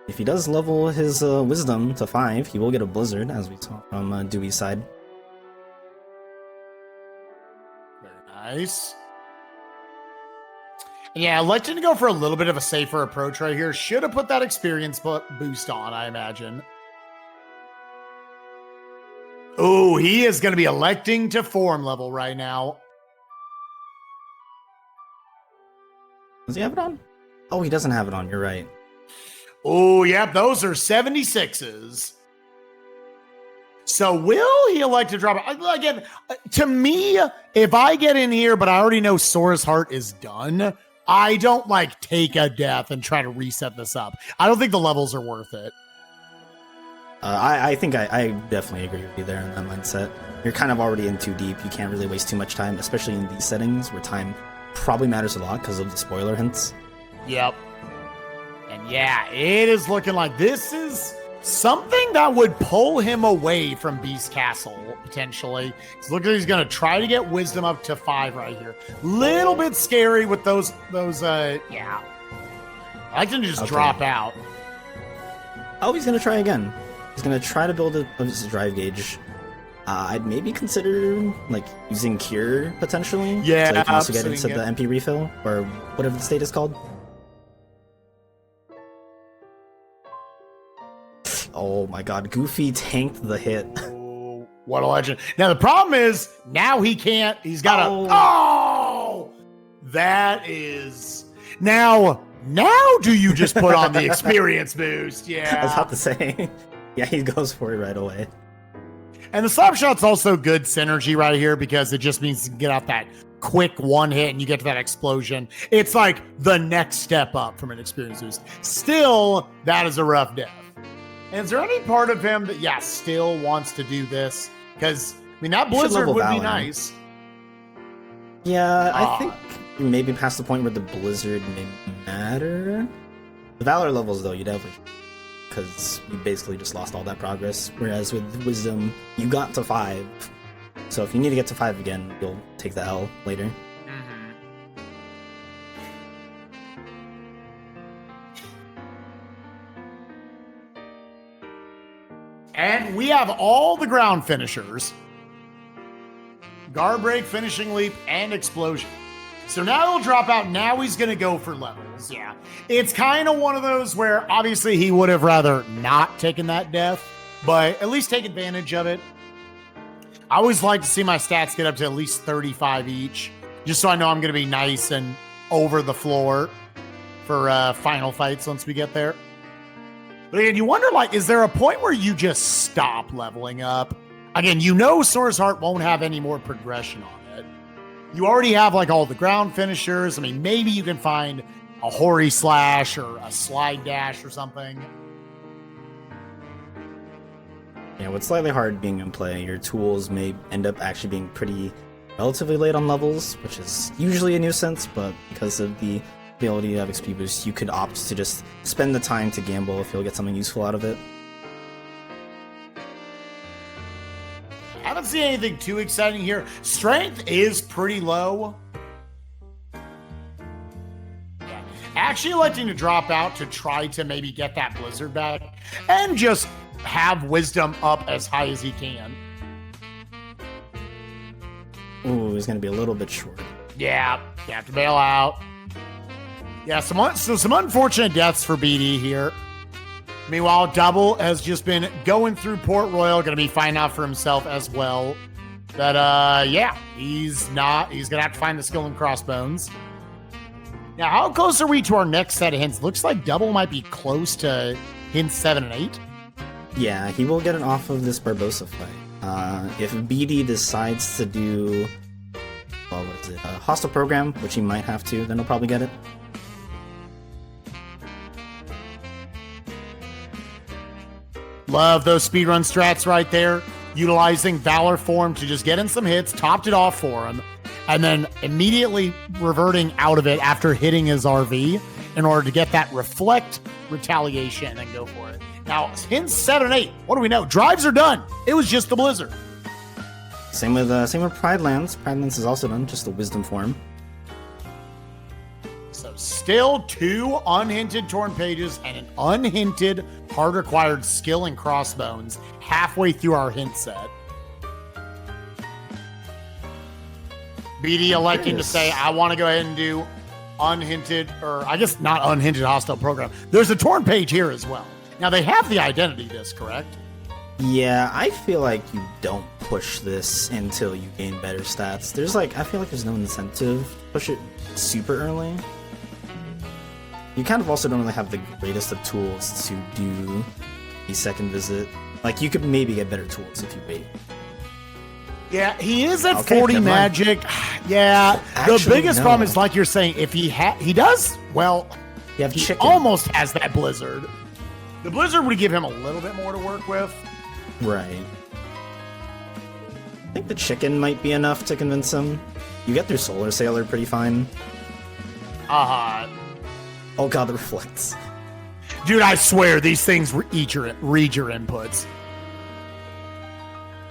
If he does level his Wisdom to 5, he will get a Blizzard, as we saw from Dewey's side. Very nice. And yeah, electing to go for a little bit of a safer approach right here. Should have put that experience boost on, I imagine. Oh, he is going to be electing to form level right now. Does he have it on? Oh, he doesn't have it on. You're right. Oh, yep. Those are 76s. So will he elect to drop it? Again, to me, if I get in here, but I already know Sora's Heart is done, I don't like take a death and try to reset this up. I don't think the levels are worth it. I think I definitely agree with you there in that mindset. You're kind of already in too deep. You can't really waste too much time, especially in these settings where time probably matters a lot because of the spoiler hints. Yep. And yeah, it is looking like this is something that would pull him away from Beast Castle, potentially. It's looking like he's going to try to get Wisdom up to 5 right here. Little bit scary with those yeah. I like him to just drop out. Oh, he's gonna try again. He's gonna try to build a drive gauge. I'd maybe consider like using Cure potentially. Yeah, so you can also get into the MP refill or whatever the state is called. Oh my god, Goofy tanked the hit. Oh, what a legend. Now the problem is now he can't. He's got to. Oh, that is now. Now do you just put on the experience boost? Yeah, I was about to say. Yeah, he goes for it right away. And the slap shot's also good synergy right here because it just means you can get out that quick one hit and you get to that explosion. It's like the next step up from an experience boost. Still, that is a rough death. And is there any part of him that, still wants to do this? Because, I mean, that Blizzard would be nice. Yeah, I think maybe past the point where the Blizzard may matter. The Valor levels, though, you definitely... because you basically just lost all that progress. Whereas with Wisdom, you got to 5. So if you need to get to 5 again, you'll take the L later. And we have all the ground finishers. Guard Break, Finishing Leap, and Explosion. So now he'll drop out. Now he's going to go for levels. Yeah. It's kind of one of those where obviously he would have rather not taken that death, but at least take advantage of it. I always like to see my stats get up to at least 35 each, just so I know I'm going to be nice and over the floor for final fights once we get there. But again, you wonder, like, is there a point where you just stop leveling up? Again, you know Sora's Heart won't have any more progression on it. You already have, like, all the ground finishers. I mean, maybe you can find a Hori Slash or a Slide Dash or something. Yeah, what's slightly hard being in play, your tools may end up actually being pretty relatively late on levels, which is usually a nuisance, but because of the ability to have XP boost, you could opt to just spend the time to gamble if you'll get something useful out of it. I haven't seen anything too exciting here. Strength is pretty low. Yeah. Actually electing to drop out to try to maybe get that Blizzard back and just have Wisdom up as high as he can. Ooh, he's going to be a little bit short. Yeah, you have to bail out. Yeah, some unfortunate deaths for BD here. Meanwhile, Double has just been going through Port Royal, going to be finding out for himself as well. But, he's going to have to find the skill in Crossbones. Now, how close are we to our next set of hints? Looks like Double might be close to hints 7 and 8. Yeah, he will get it off of this Barbosa fight. If BD decides to do, a hostile program, which he might have to, then he'll probably get it. Love those speedrun strats right there. Utilizing Valor Form to just get in some hits, topped it off for him, and then immediately reverting out of it after hitting his RV in order to get that Reflect retaliation and then go for it. Now, hints 7 and 8. What do we know? Drives are done. It was just the Blizzard. Same with Pride Lands. Pride Lands is also done, just the Wisdom form. So still 2 unhinted Torn Pages and an unhinted hard-required skill in Crossbones halfway through our hint set. BD electing to say, I want to go ahead and do unhinted, or I guess not unhinted hostile program. There's a Torn Page here as well. Now, they have the identity disc, correct? Yeah, I feel like you don't push this until you gain better stats. I feel like there's no incentive to push it super early. You kind of also don't really have the greatest of tools to do a second visit. Like, you could maybe get better tools if you wait. Yeah, he is at 40 magic. Yeah, actually, the biggest problem is, like you're saying, if he does, well, he almost has that Blizzard. The Blizzard would give him a little bit more to work with. Right. I think the chicken might be enough to convince him. You get through Solar Sailor pretty fine. Oh god, the reflects. Dude, I swear, these things read your inputs.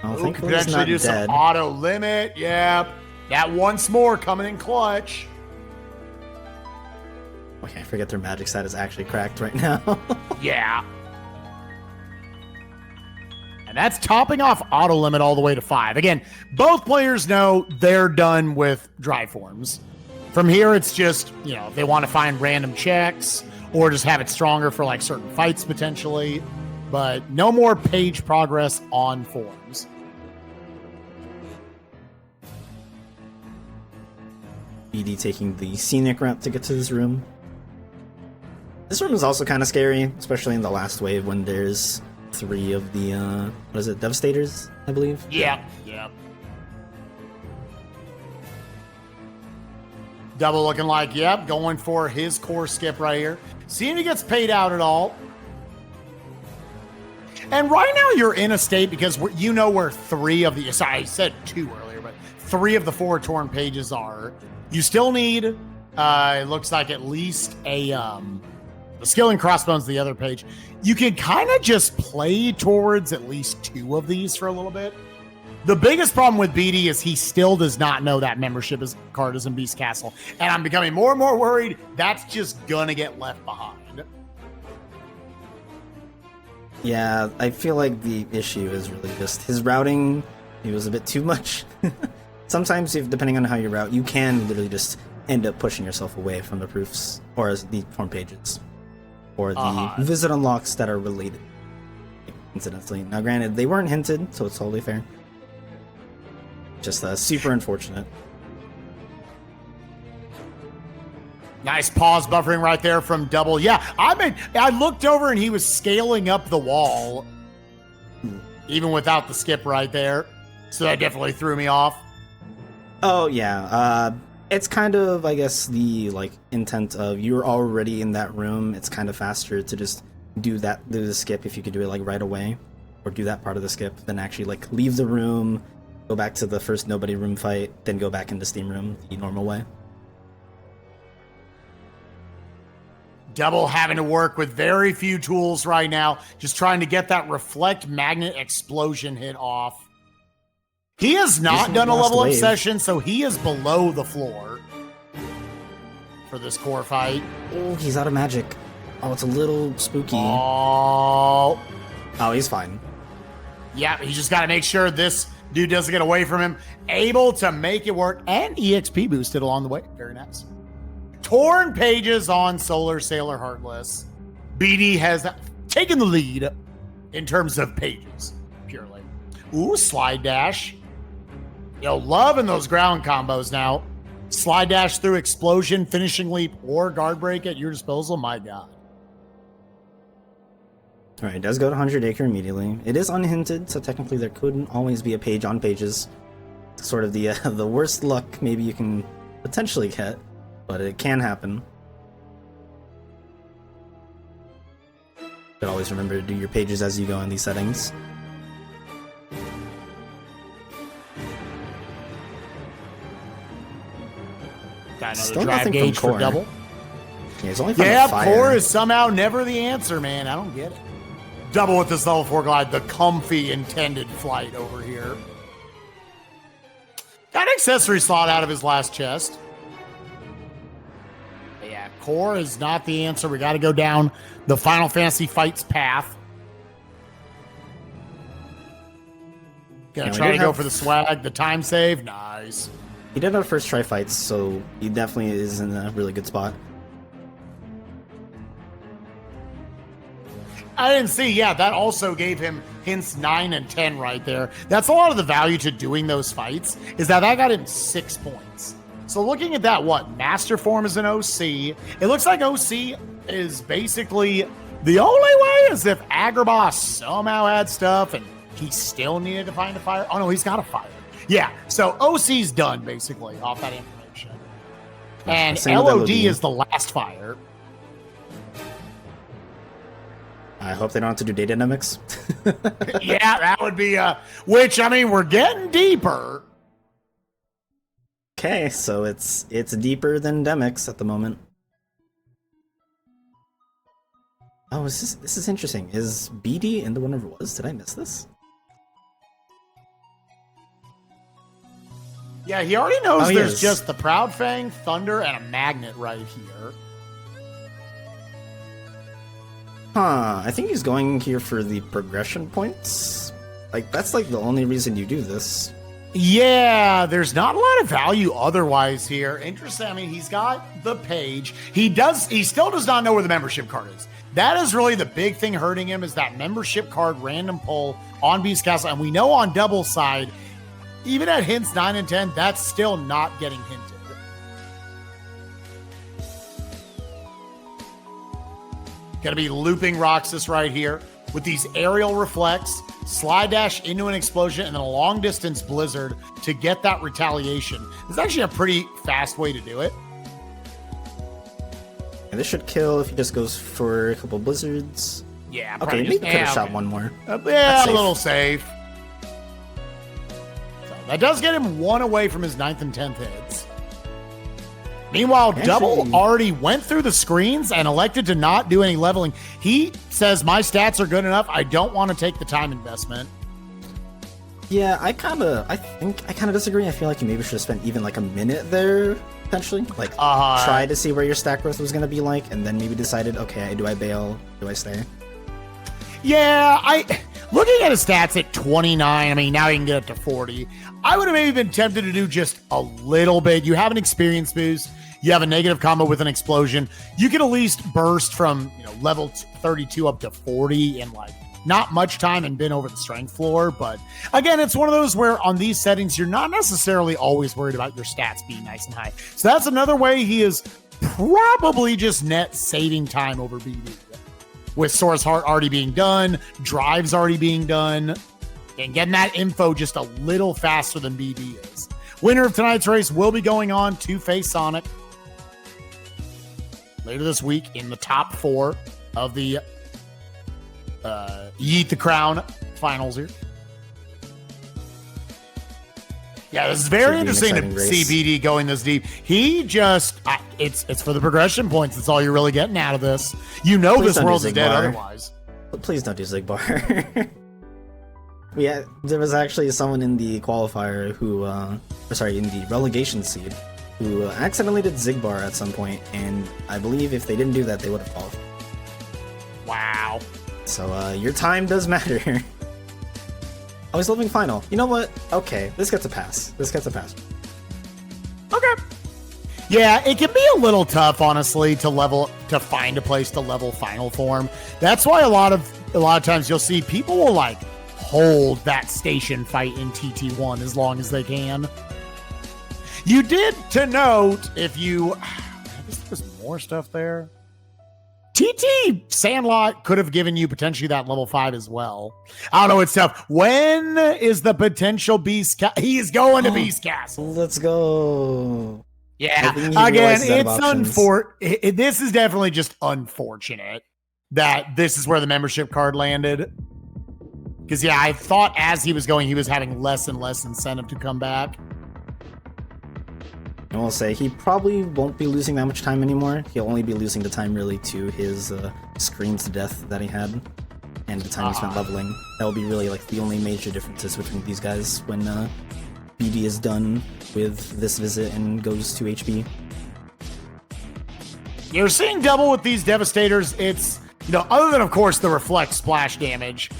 I think could potentially do some auto limit. Yep. That once more coming in clutch. Okay, I forget their magic stat is actually cracked right now. Yeah. And that's topping off auto limit all the way to 5. Again, both players know they're done with dry forms. From here, it's just, if they want to find random checks or just have it stronger for like certain fights potentially. But no more page progress on forms. BD taking the scenic route to get to this room. This room is also kind of scary, especially in the last wave when there's 3 of the, Devastators, I believe? Yeah. Double looking like, going for his core skip right here. See if he gets paid out at all. And right now you're in a state because where 3 of the, sorry, I said 2 earlier, but 3 of the 4 torn pages are. You still need, it looks like at least the skill and crossbones, the other page. You can kind of just play towards at least 2 of these for a little bit. The biggest problem with BD is he still does not know that membership card is in Beast Castle. And I'm becoming more and more worried that's just going to get left behind. Yeah, I feel like the issue is really just his routing. It was a bit too much. Sometimes, depending on how you route, you can literally just end up pushing yourself away from the proofs or the form pages or the visit unlocks that are related, incidentally. Now, granted, they weren't hinted, so it's totally fair. Just super unfortunate. Nice pause buffering right there from Double. Yeah, I looked over and he was scaling up the wall, even without the skip right there. So that definitely threw me off. Oh, yeah. It's kind of, I guess, the intent of you're already in that room. It's kind of faster to just do the skip if you could do it right away, or do that part of the skip, then actually leave the room, go back to the first nobody room fight, then go back into Steam room the normal way. Double having to work with very few tools right now, just trying to get that reflect magnet explosion hit off. He has not done a level up session, so he is below the floor for this core fight. Oh, he's out of magic. Oh, it's a little spooky. Oh, he's fine. Yeah, he just got to make sure this dude doesn't get away from him. Able to make it work, and EXP boosted along the way. Very nice. Torn pages on Solar Sailor Heartless. BD has taken the lead in terms of pages, purely. Ooh, slide dash. Loving those ground combos now. Slide dash through explosion, finishing leap, or guard break at your disposal. My God. All right, it does go to 100 Acre immediately. It is unhinted, so technically there couldn't always be a page on pages. It's sort of the the worst luck maybe you can potentially get, but it can happen. But always remember to do your pages as you go in these settings. Got another drive gauge for Double. Yeah, it's only core is somehow never the answer, man. I don't get it. Double with this level 4 glide, the comfy intended flight over here. Got an accessory slot out of his last chest. But yeah, core is not the answer. We got to go down the Final Fantasy fights path. Gonna try to go for the swag, the time save. Nice. He did have first try fights, so he definitely is in a really good spot. I didn't see. Yeah, that also gave him hints 9 and 10 right there. That's a lot of the value to doing those fights, is that got him 6 points. So looking at that, Master Form is an OC. It looks like OC is basically the only way is if Agrabah somehow had stuff and he still needed to find a fire. Oh, no, he's got a fire. Yeah, so OC's done, basically, off that information. And LOD is the last fire. I hope they don't have to do data dynamics. Yeah, that would be, which, I mean, we're getting deeper. Okay, so it's deeper than Demix at the moment. Oh, this is interesting. Is BD in the one over was? Did I miss this? Yeah, he already knows there's just the Proud Fang, Thunder, and a Magnet right here. I think he's going here for the progression points. Like, that's like the only reason you do this. Yeah, there's not a lot of value otherwise here. Interesting. I mean, he's got the page. He still does not know where the membership card is. That is really the big thing hurting him, is that membership card random pull on Beast Castle. And we know on double side, even at hints 9 and 10, that's still not getting hinted. Gonna be looping Roxas right here with these aerial reflects, slide dash into an explosion, and then a long distance blizzard to get that retaliation. It's actually a pretty fast way to do it. And this should kill if he just goes for a couple blizzards. Yeah. Okay, maybe could have shot one more. Yeah, a little safe. So that does get him one away from his 9th and 10th hits. Meanwhile, Double already went through the screens and elected to not do any leveling. He says, my stats are good enough. I don't want to take the time investment. Yeah, I kind of disagree. I feel like you maybe should have spent even like a minute there, potentially. Like, try to see where your stack growth was going to be like, and then maybe decided, okay, do I bail? Do I stay? Yeah, looking at his stats at 29, I mean, now he can get up to 40. I would have maybe been tempted to do just a little bit. You have an experience boost. You have a negative combo with an explosion. You can at least burst from level 32 up to 40 in like not much time and been over the strength floor. But again, it's one of those where on these settings, you're not necessarily always worried about your stats being nice and high. So that's another way he is probably just net saving time over BD. With Source Heart already being done, drives already being done, and getting that info just a little faster than BD is. Winner of tonight's race will be going on to face Sonic later this week in the top 4 of the Yeet the Crown finals here. Yeah, this is very interesting to see BD going this deep. He just, it's for the progression points. That's all you're really getting out of this. This world is dead otherwise. But please don't do Zigbar. Yeah, there was actually someone in the qualifier who, in the relegation seed, who accidentally did Zigbar at some point, and I believe if they didn't do that, they would have qualified. Wow. So, your time does matter. I was living final. You know what? Okay, this gets a pass. Okay. Yeah, it can be a little tough, honestly, to find a place to level final form. That's why a lot of times you'll see people will like hold that station fight in TT1 as long as they can. You did to note I guess there was more stuff there. TT Sandlot could have given you potentially that level 5 as well. I don't know, it's tough. When is the potential Beast Castle? He's going to Beast Castle. Let's go. Yeah, again, it's unfortunate. This is definitely just unfortunate that this is where the membership card landed. Because, yeah, I thought as he was going, he was having less and less incentive to come back. I will say, he probably won't be losing that much time anymore. He'll only be losing the time, really, to his screams to death that he had, and the time he spent leveling. That will be really, like, the only major differences between these guys when BD is done with this visit and goes to HB. You're seeing double with these Devastators. It's, other than, of course, the reflect splash damage,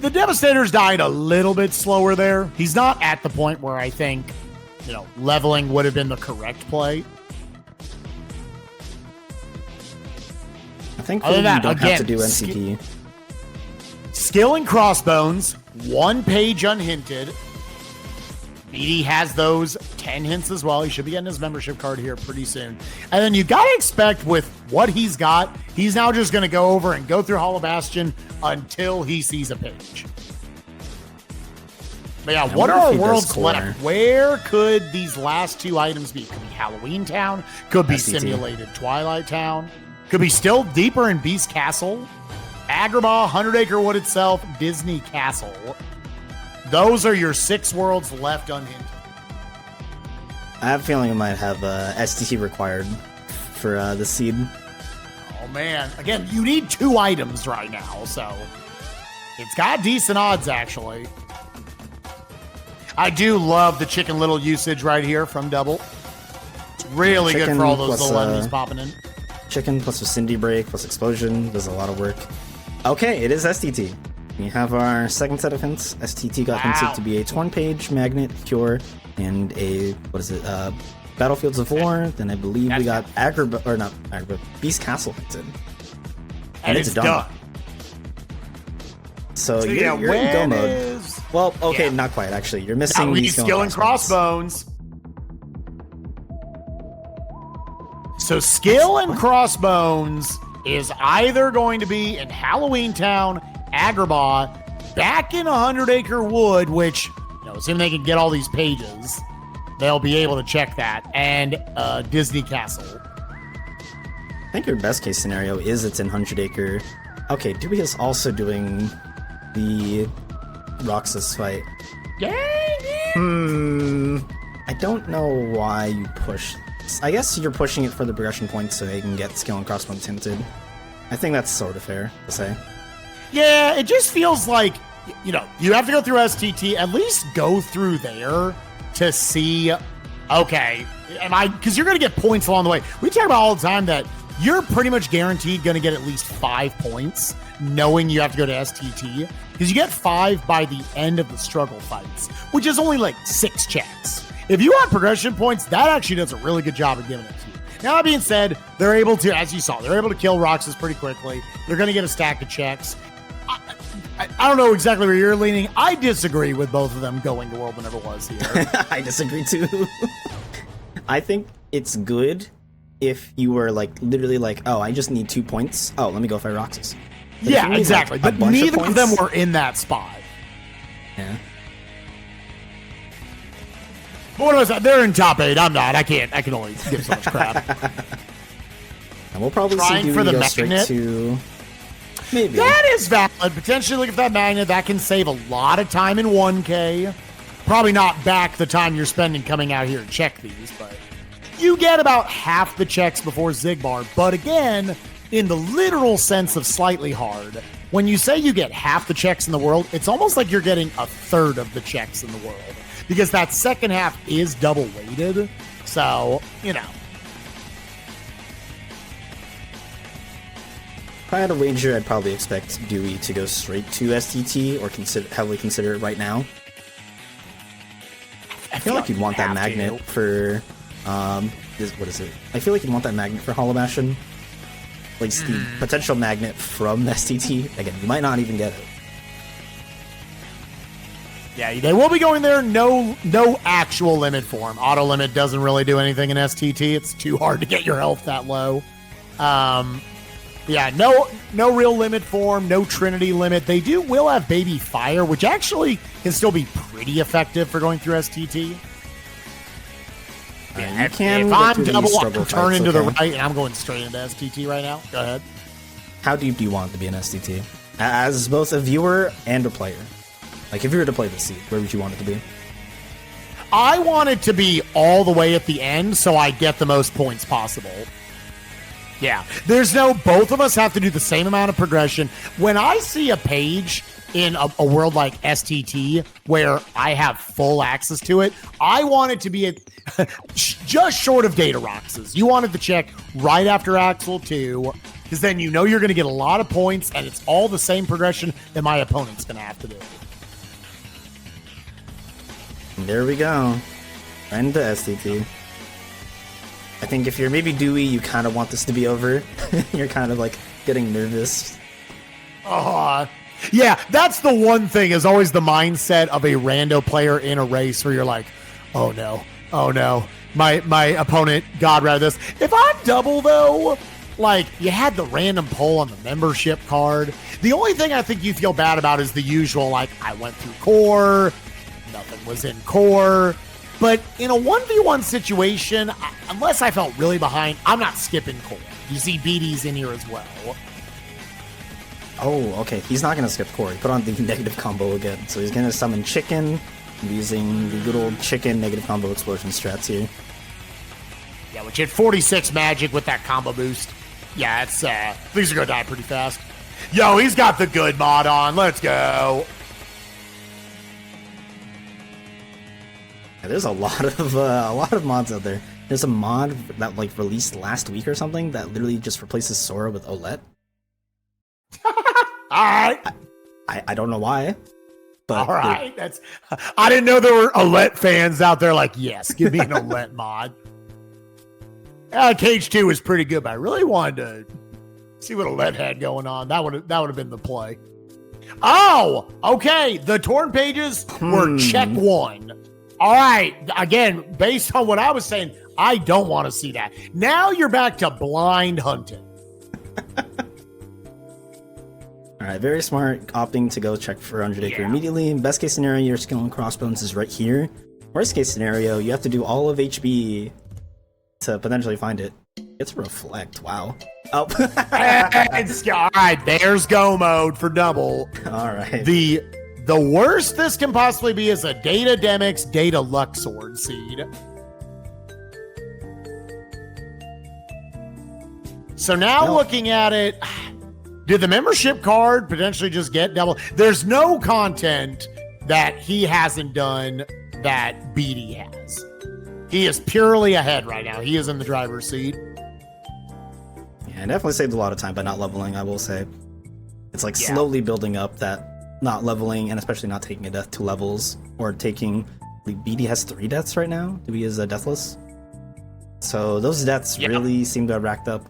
the Devastators died a little bit slower there. He's not at the point where I think leveling would have been the correct play. I think you don't have to do NCP. Skill and Crossbones, 1 page unhinted. BD has those 10 hints as well. He should be getting his membership card here pretty soon. And then you got to expect with what he's got, he's now just going to go over and go through Hollow Bastion until he sees a page. But yeah, what are our worlds left? Where could these last 2 items be? Could be Halloween Town. Could be Simulated Twilight Town. Could be still deeper in Beast Castle. Agrabah, 100 Acre Wood itself, Disney Castle. Those are your 6 worlds left unhinted. I have a feeling I might have STC required for the seed. Oh man, again, you need 2 items right now, so it's got decent odds actually. I do love the Chicken Little usage right here from Double. It's really good for all those little enemies popping in. chicken plus Vicinity Break plus Explosion does a lot of work. Okay, it is STT. We have our second set of hints. STT got hinted to be a Torn Page, Magnet, Cure, and a, what is it, Battlefields of War. Then I believe we got Beast Castle hinted. And it's done. So you're in go mode. Well, okay, not quite, actually. You're missing the skill and crossbones. So skill and crossbones is either going to be in Halloween Town, Agrabah, back in 100 Acre Wood, which, assuming they can get all these pages, they'll be able to check that, and Disney Castle. I think your best case scenario is it's in 100 Acre. Okay, Dewey is also doing the Roxas fight. Dang it! I don't know why you push. I guess you're pushing it for the progression points so they can get skill and crossbones hinted. I think that's sort of fair to say. Yeah, it just feels like, you have to go through STT, at least go through there to see, okay, because you're going to get points along the way. We talk about all the time that you're pretty much guaranteed going to get at least 5 points knowing you have to go to STT, because you get 5 by the end of the struggle fights, which is only like 6 checks. If you want progression points, that actually does a really good job of giving it to you. Now, that being said, they're able to, as you saw, they're able to kill Roxas pretty quickly. They're going to get a stack of checks. I don't know exactly where you're leaning. I disagree with both of them going to World Whenever Was here. I disagree too. I think it's good if you were literally oh, I just need 2 points. Oh, let me go fight Roxas. But yeah, exactly. But neither of them were in that spot. Yeah. But what was that? They're in top 8. I'm not. I can only give so much crap. And we'll probably see Dewey go straight to... Maybe. That is valid. Potentially look at that magnet. That can save a lot of time in 1K. Probably not back the time you're spending coming out here to check these, but you get about half the checks before Zigbar. But again, in the literal sense of slightly hard, when you say you get half the checks in the world, it's almost like you're getting a third of the checks in the world. Because that second half is double weighted. So, If I had a wager, I'd probably expect Dewey to go straight to STT or heavily consider it right now. I feel like you'd want that magnet for what is it? I feel like you'd want that magnet for Hollow Bastion. Like the potential magnet from STT. Again, you might not even get it. Yeah, they will be going there. No actual limit form. Auto limit doesn't really do anything in STT. It's too hard to get your health that low. Yeah, no real limit form, no Trinity limit. They will have Baby Fire, which actually can still be pretty effective for going through STT. Yeah, if I'm double, I can turn into the right, and I'm going straight into STT right now. Go ahead. How deep do you want it to be in STT? As both a viewer and a player. Like, if you were to play the seed, where would you want it to be? I want it to be all the way at the end, so I get the most points possible. Yeah, both of us have to do the same amount of progression. When I see a page in a world like STT where I have full access to it, I want it to be just short of Data Roxas. You wanted to check right after Axel 2, because then you're going to get a lot of points, and it's all the same progression that my opponent's going to have to do. There we go. Right into STT. I think if you're maybe Dewey, you kind of want this to be over. You're kind of getting nervous. Yeah, that's the one thing is always the mindset of a rando player in a race where you're like, oh no, my opponent God rather this. If I'm double though, you had the random poll on the membership card. The only thing I think you feel bad about is the usual, I went through core, nothing was in core. But in a 1v1 situation, unless I felt really behind, I'm not skipping core. You see BD's in here as well. Oh, okay. He's not going to skip core. He put on the negative combo again. So he's going to summon chicken using the good old chicken negative combo explosion strats here. Yeah, which hit 46 magic with that combo boost. Yeah, it's things are going to die pretty fast. Yo, he's got the good mod on. Let's go. There's a lot of mods out there. there's a mod that like released last week or something that literally just replaces Sora with Olette. Alright. I don't know why. But Alright. I didn't know there were Olette fans out there like, yes, give me an Olette mod. KH2 was pretty good, but I really wanted to see what Olette had going on. That would have been the play. Oh, okay. The torn pages were check 1. All right. Again, based on what I was saying, I don't want to see that. Now you're back to blind hunting. All right, very smart, opting to go check for 100 Acre immediately. Best case scenario, your skill and crossbones is right here. Worst case scenario, you have to do all of HB to potentially find it. It's reflect, wow. Oh. All right, there's go mode for double. All right. The worst this can possibly be is a Data Demix Data Luxord seed. So now looking at it, did the membership card potentially just get double? There's no content that he hasn't done that BD has. He is purely ahead right now. He is in the driver's seat. Yeah, I definitely saved a lot of time by not leveling, I will say. It's like slowly building up that not leveling, and especially not taking a death 2 levels, or taking... BD has 3 deaths right now. Dewey is deathless. So those deaths really seem to have racked up.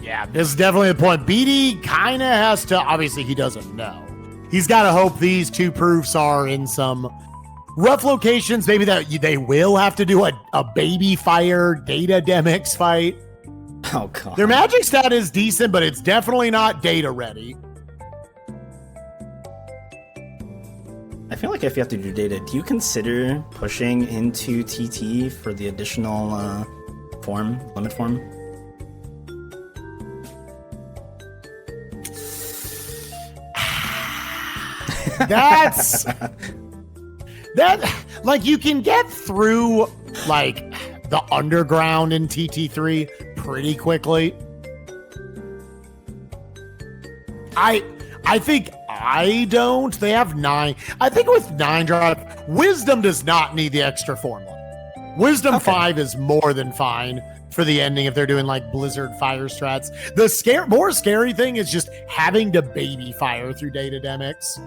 Yeah, this is definitely the point. BD kind of has to, obviously he doesn't know. He's got to hope these 2 proofs are in some rough locations. Maybe that they will have to do a baby fire Data Demix fight. Oh, God. Their magic stat is decent, but it's definitely not data ready. I feel like if you have to do data, do you consider pushing into TT for the additional limit form? That's like you can get through like the underground in TT3 pretty quickly. I think I don't. They have 9. I think with 9 drive, Wisdom does not need the extra formula. Wisdom 5 is more than fine for the ending if they're doing like Blizzard fire strats. The more scary thing is just having to baby fire through Data Demix.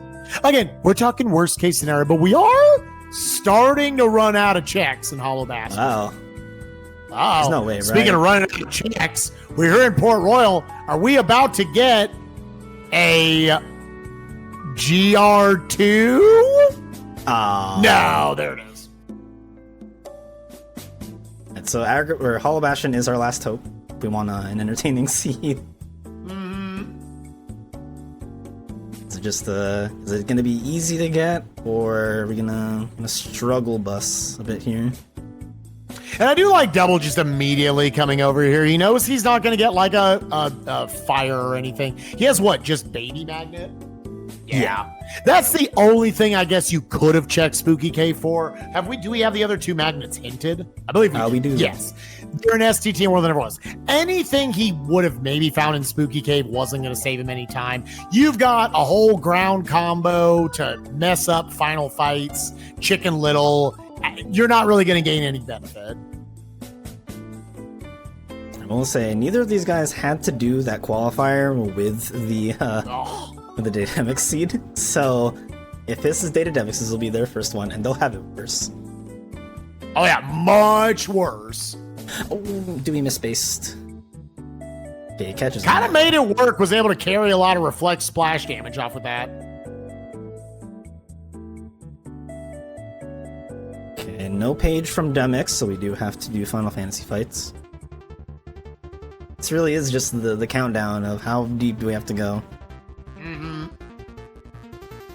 Again, we're talking worst case scenario, but we are starting to run out of checks in Hollow Bastion. Wow. Oh, there's no way, right? Speaking of running out of checks, we're here in Port Royal. Are we about to get a GR2? No, there it is. So Hollow Bastion is our last hope. We want an entertaining seed. Is it gonna be easy to get, or are we gonna struggle bus a bit here? And I do like Double just immediately coming over here. He knows he's not gonna get like a fire or anything. He has what? Just baby magnet? Yeah. That's the only thing I guess you could have checked Spooky Cave for. Do we have the other 2 magnets hinted? I believe we do. Yes. They're an STT more than ever was. Anything he would have maybe found in Spooky Cave wasn't going to save him any time. You've got a whole ground combo to mess up final fights, Chicken Little. You're not really going to gain any benefit. I will say, neither of these guys had to do that qualifier with the the Data Demix seed. So if this is Data Demix, this will be their first one, and they'll have it worse. Oh yeah, much worse. Oh, Dewey misspaced. Okay, catches. Kind of made it work. Was able to carry a lot of reflect splash damage off of that. Okay, no page from Demix, so we do have to do Final Fantasy fights. This really is just the countdown of how deep do we have to go.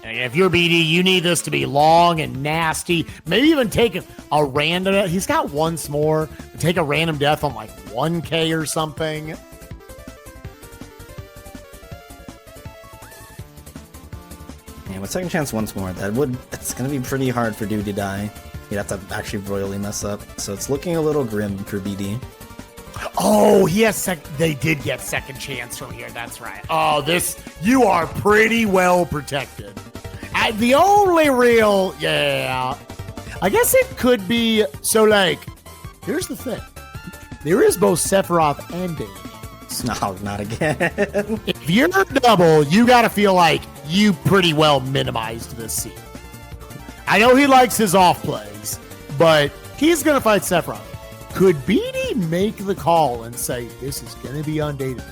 And if you're BD, you need this to be long and nasty. Maybe even take a random. He's got once more. Take a random death on like 1K or something. Yeah, with second chance once more, it's gonna be pretty hard for Dewey to die. He'd have to actually royally mess up. So it's looking a little grim for BD. Oh, he has they did get second chance from here. That's right. Oh, you are pretty well protected. The only real, yeah, I guess it could be, so like, here's the thing. There is both Sephiroth and Dave. No, not again. If you're double, you got to feel like you pretty well minimized this scene. I know he likes his off plays, but he's going to fight Sephiroth. Could BD make the call and say, this is going to be on data?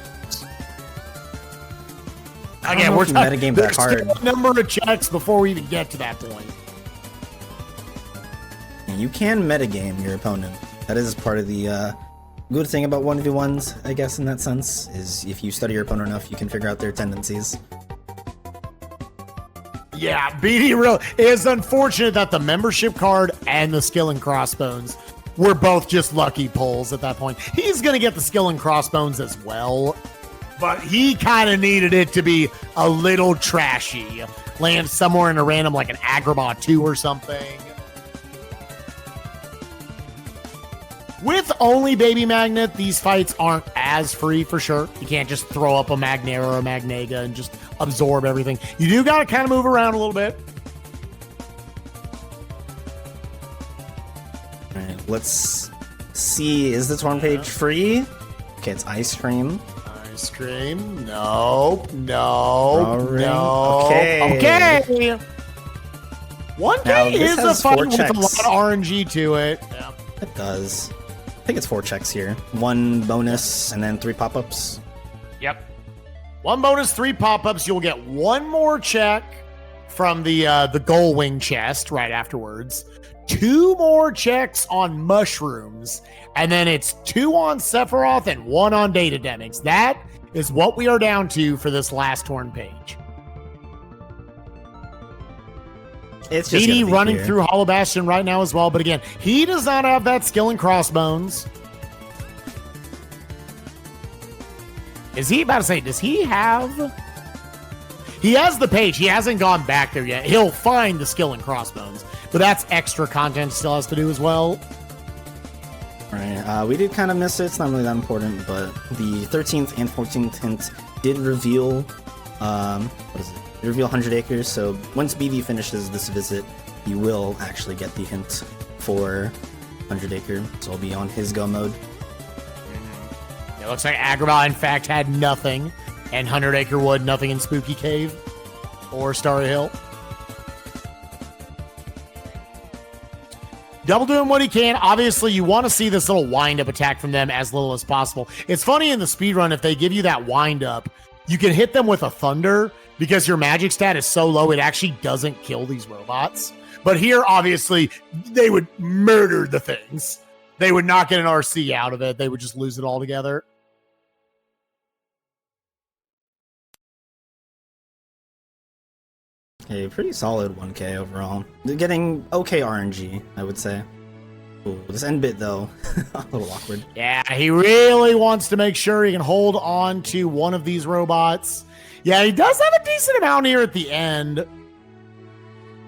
Again, we're talking metagame that hard. A number of checks before we even get to that point. You can metagame your opponent. That is part of the good thing about 1v1s, I guess, in that sense, is if you study your opponent enough, you can figure out their tendencies. Yeah, BD real. It is unfortunate that the membership card and the skill and crossbones were both just lucky pulls at that point. He's going to get the skill and crossbones as well, but he kind of needed it to be a little trashy. Land somewhere in a random, like an Agrabah 2 or something. With only Baby Magnet, these fights aren't as free for sure. You can't just throw up a Magnera or a Magnega and just absorb everything. You do got to kind of move around a little bit. All right, let's see. Is the torn page free? Okay, it's ice cream. Ice cream. Nope. No. No. Okay. Okay. 1K Now, is this a has fight 4 with a lot checks. of RNG to it. Yeah. It does. I think it's 4 checks here. 1 bonus and then 3 pop-ups. Yep. 1 bonus, 3 pop-ups. You'll get 1 more check from the goal wing chest right afterwards. 2 more checks on mushrooms, and then it's 2 on Sephiroth and 1 on Data Demics. That is what we are down to for this last torn page. It's just BD gonna be running here. through Hollow Bastion right now as well, but again, he does not have that skill in crossbones. Is he about to say, does he have? He has the page. He hasn't gone back there yet. He'll find the skill in crossbones, but that's extra content still has to do as well. Right. We did kind of miss it. It's not really that important, but the 13th and 14th hint did reveal, what is it? It reveal 100 acres. So once BD finishes this visit, you will actually get the hint for 100 acre. So I'll be on his go mode. It looks like Agrabah, in fact, had nothing, and 100 Acre Wood, nothing in Spooky Cave or Starry Hill. Double doing what he can. Obviously, you want to see this little wind-up attack from them as little as possible. It's funny in the speedrun, if they give you that wind-up, you can hit them with a Thunder because your magic stat is so low, it actually doesn't kill these robots. But here, obviously, they would murder the things. They would not get an RC out of it. They would just lose it altogether. Okay, pretty solid 1k overall. They're getting okay RNG, I would say. Ooh, this end bit though, a little awkward. Yeah, he really wants to make sure he can hold on to one of these robots. Yeah, he does have a decent amount here at the end.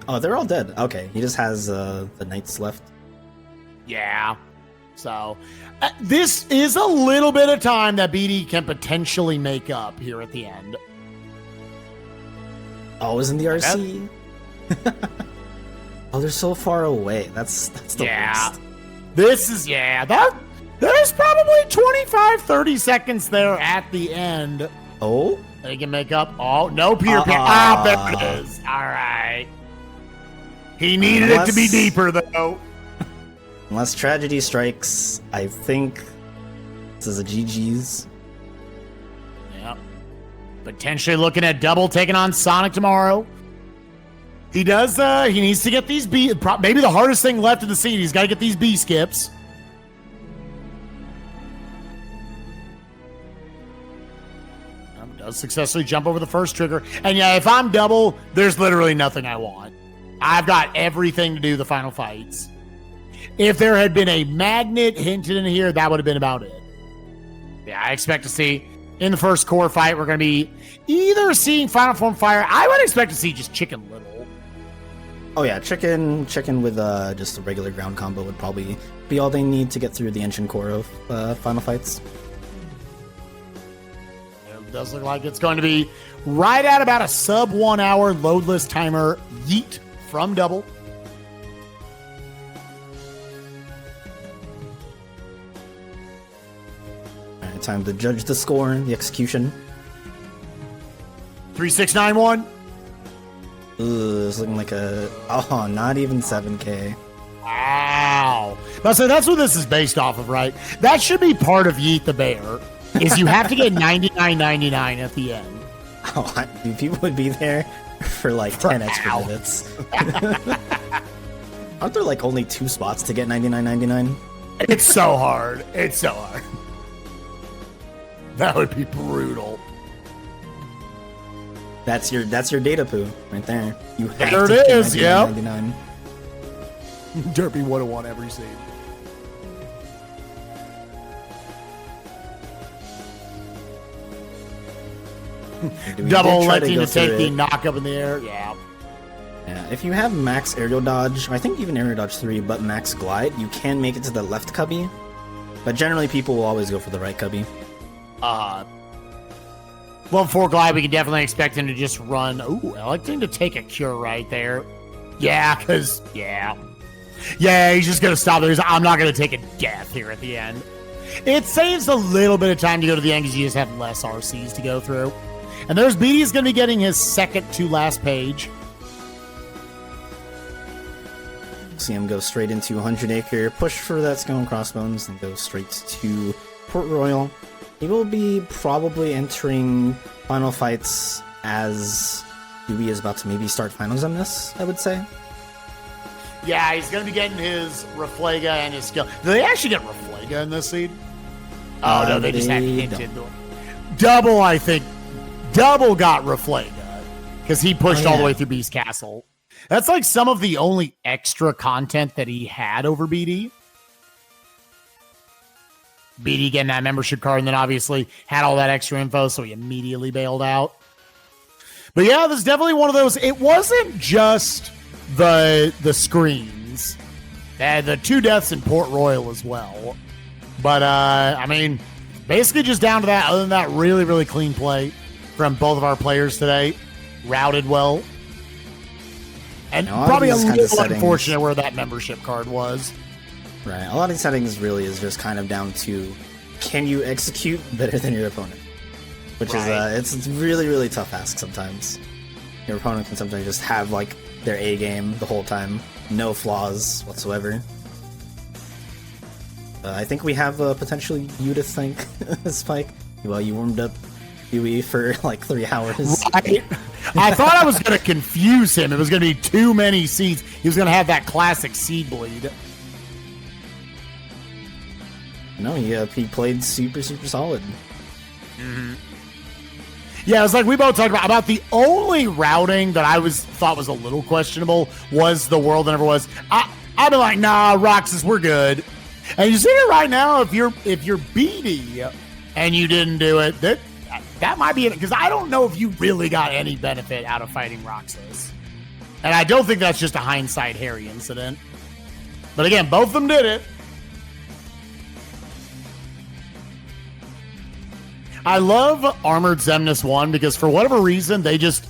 Oh, they're all dead. Okay, he just has the knights left. Yeah. So, this is a little bit of time that BD can potentially make up here at the end. Oh, isn't the RC? Oh, they're so far away. That's the worst. This is, there's probably 25, 30 seconds there at the end. Oh? They can make up. Oh, no Peter Pan. Ah, there it is. All right. He needed it to be deeper, though. Unless tragedy strikes, I think this is a GG's. Yep. Potentially looking at double taking on Sonic tomorrow. He does, he needs to get these B, maybe the hardest thing left in the scene. He's got to get these B skips. Does successfully jump over the first trigger. And yeah, if I'm double, there's literally nothing I want. I've got everything to do the final fights. If there had been a magnet hinted in here, that would have been about it. Yeah, I expect to see in the first core fight, we're going to be either seeing Final Form Fire. I would expect to see just Chicken Little. Oh yeah, chicken with just a regular ground combo would probably be all they need to get through the engine core of Final Fights. It does look like it's going to be right at about a sub 1 hour loadless timer. Yeet from Double. All right, time to judge the score, the execution. 3691. Ooh, it's looking like not even 7K. Wow. So that's what this is based off of, right? That should be part of Yeet the Bear, is you have to get 99.99 at the end. Oh, dude, people would be there for like 10 extra minutes. Aren't there like only 2 spots to get 99.99? It's so hard. It's so hard. That would be brutal. That's your data poo right there. You have there to it get is, yep. 99.99. Derpy would have won every scene. Double electing to take the knock up in the air. Yeah. Yeah, if you have max aerial dodge, I think even aerial dodge 3, but max glide, you can make it to the left cubby. But generally, people will always go for the right cubby. Well, before glide, we can definitely expect him to just run. Ooh, electing to take a cure right there. Yeah, because, yeah, he's just going to stop there. I'm not going to take a death here at the end. It saves a little bit of time to go to the end because you just have less RCs to go through. And there's BD is going to be getting his second to last page. See him go straight into 100 Acre, push for that Skull and Crossbones, and go straight to Port Royal. He will be probably entering Final Fights as Dewey is about to maybe start finals on this, I would say. Yeah, he's going to be getting his Reflega and his skill. Do they actually get Reflega in this seed? Oh, no, they just had hinted. Double, I think. Double got Reflega because he pushed all the way through Beast Castle. That's like some of the only extra content that he had over BD. BD getting that membership card, and then obviously had all that extra info, so he immediately bailed out. But yeah, this is definitely one of those. It wasn't just the screens. The 2 deaths in Port Royal as well. But, I mean, basically just down to that. Other than that, really, really clean play from both of our players today. Routed well. And probably a little unfortunate where that membership card was. Right. A lot of these settings really is just kind of down to, can you execute better than your opponent? Which is, it's really, really tough ask sometimes. Your opponent can sometimes just have, like, their A game the whole time. No flaws whatsoever. I think we have potentially you to thank, Spike. Well, you warmed up Dewey for, like, 3 hours. Right. I thought I was going to confuse him. It was going to be too many seeds. He was going to have that classic seed bleed. No, he played super, super solid. Mm-hmm. Yeah, it was like we both talked about the only routing that I thought was a little questionable was the world that never was. I'd be like, nah, Roxas, we're good. And you see it right now, if you're BD and you didn't do it, that might be it, because I don't know if you really got any benefit out of fighting Roxas. And I don't think that's just a hindsight Harry incident. But again, both of them did it. I love Armored Xemnas 1 because for whatever reason, they just,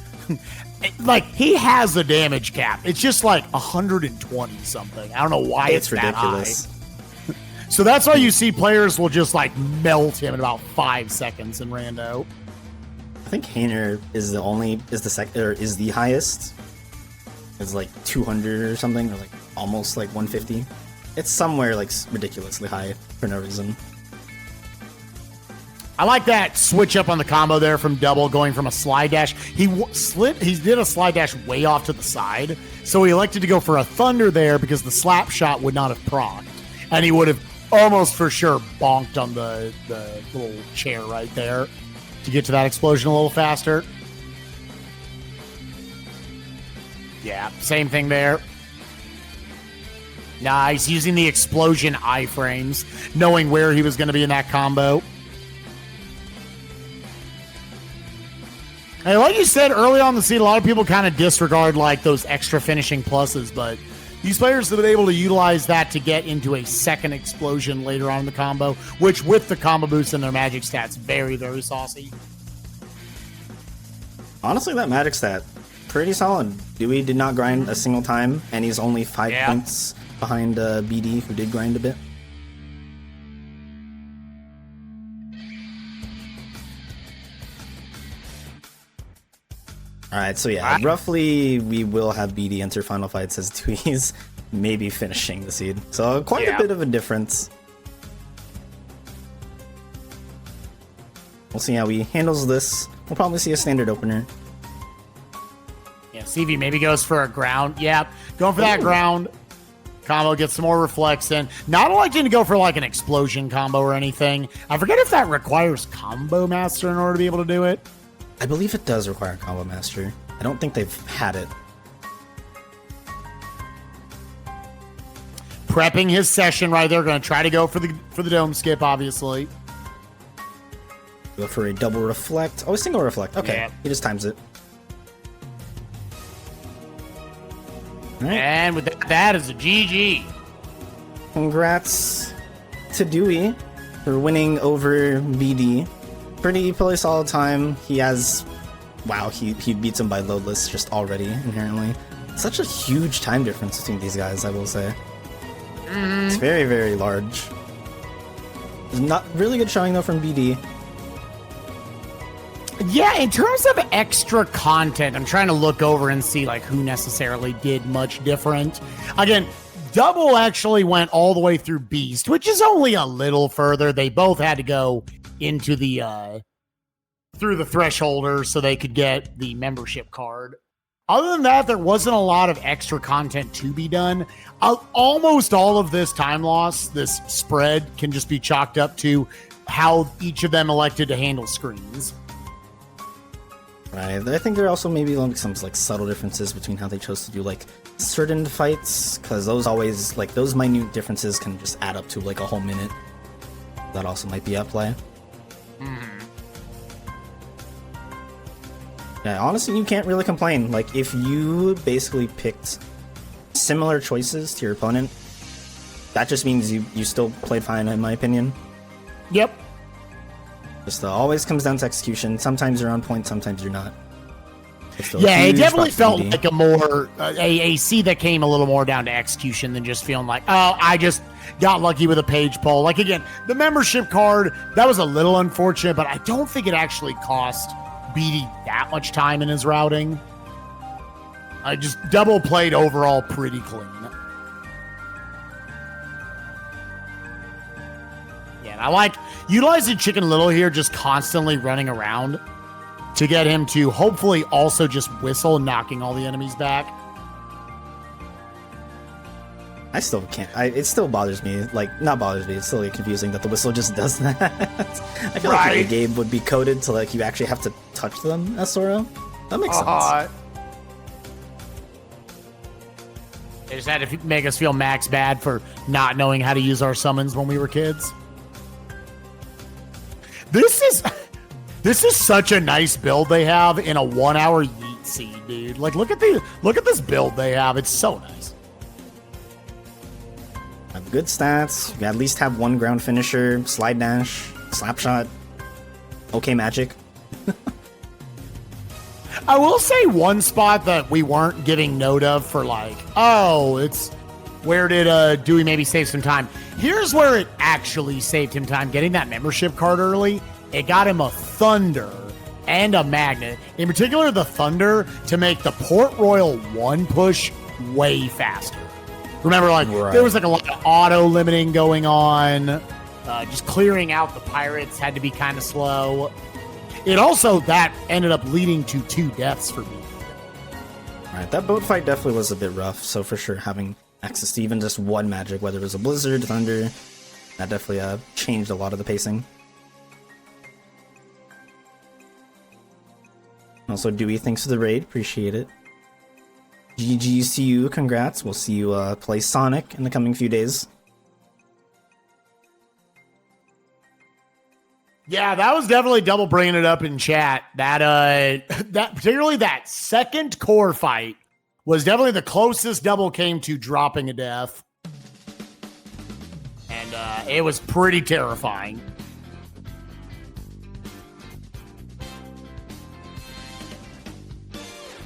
like, he has a damage cap. It's just like 120 something. I don't know why it's ridiculous. That high. So that's why you see players will just like melt him in about 5 seconds in Rando. I think Hainer is the highest. It's like 200 or something, or like almost like 150. It's somewhere like ridiculously high for no reason. I like that switch up on the combo there from Double going from a slide dash. He did a slide dash way off to the side, so he elected to go for a Thunder there because the slap shot would not have procced, and he would have almost for sure bonked on the little chair right there to get to that explosion a little faster. Yeah, same thing there. Nice, using the explosion iframes, knowing where he was going to be in that combo. Hey, like you said early on in the scene, a lot of people kind of disregard like those extra finishing pluses, but these players have been able to utilize that to get into a second explosion later on in the combo, which with the combo boost and their magic stats, very, very saucy. Honestly, that magic stat, pretty solid. Dewey did not grind a single time, and he's only 5 points behind BD, who did grind a bit. Alright, so yeah, roughly we will have BD enter final fights as Dewey's maybe finishing the seed. So quite a bit of a difference. We'll see how he handles this. We'll probably see a standard opener. Yeah, CV maybe goes for a ground. Yep, going for that ground. Combo gets some more reflex in. Not electing to go for like an explosion combo or anything. I forget if that requires Combo Master in order to be able to do it. I believe it does require Combo Master. I don't think they've had it. Prepping his session right there. Going to try to go for the dome skip, obviously. Go for a double reflect. Oh, a single reflect. Okay, he just times it. All right. And with that is a GG. Congrats to Dewey for winning over BD. Pretty solid time. He has, wow, he beats him by loadless just already, inherently. Such a huge time difference between these guys, I will say. It's very, very large. Not really good showing though from BD. Yeah, in terms of extra content, I'm trying to look over and see like who necessarily did much different. Again, Double actually went all the way through Beast, which is only a little further. They both had to go into the through the thresholder so they could get the membership card. Other than that, there wasn't a lot of extra content to be done. Almost all of this time loss, this spread, can just be chalked up to how each of them elected to handle screens. Right. I think there are also maybe some like subtle differences between how they chose to do like certain fights, because those always like those minute differences can just add up to like a whole minute. That also might be at play. Yeah, honestly, you can't really complain. Like, if you basically picked similar choices to your opponent, that just means you still played fine, in my opinion. Yep. Just always comes down to execution. Sometimes you're on point, sometimes you're not. Yeah, it definitely felt like a more a seed that came a little more down to execution than just feeling like, oh, I just got lucky with a page pull. Like, again, the membership card, that was a little unfortunate, but I don't think it actually cost BD that much time in his routing. I just Double played overall pretty clean. Yeah, and I like utilizing Chicken Little here, just constantly running around to get him to hopefully also just whistle, knocking all the enemies back. I still can't. It still bothers me. Like, not bothers me. It's still like, confusing that the whistle just does that. I feel like the game would be coded to like you actually have to touch them as Sora. That makes sense. They just had to make us feel max bad for not knowing how to use our summons when we were kids. This is such a nice build they have in a 1 hour Yeet seed, dude. Like, look at this build they have. It's so nice. Have good stats. You at least have one ground finisher, slide dash, slap shot. Okay, magic. I will say one spot that we weren't giving note of for like, oh, it's where did Dewey maybe save some time? Here's where it actually saved him time. Getting that membership card early, it got him a Thunder and a Magnet. In particular, the Thunder to make the Port Royal 1 push way faster. Remember, like, there was like a lot of auto limiting going on. Just clearing out the pirates had to be kind of slow. It also, that ended up leading to 2 deaths for me. Alright, that boat fight definitely was a bit rough, so for sure having access to even just one magic, whether it was a Blizzard, Thunder, that definitely changed a lot of the pacing. Also, Dewey, thanks for the raid, appreciate it. GG's to you, congrats, we'll see you play Sonic in the coming few days. Yeah, that was definitely double bringing it up in chat. That particularly that second core fight was definitely the closest double came to dropping a death. And it was pretty terrifying.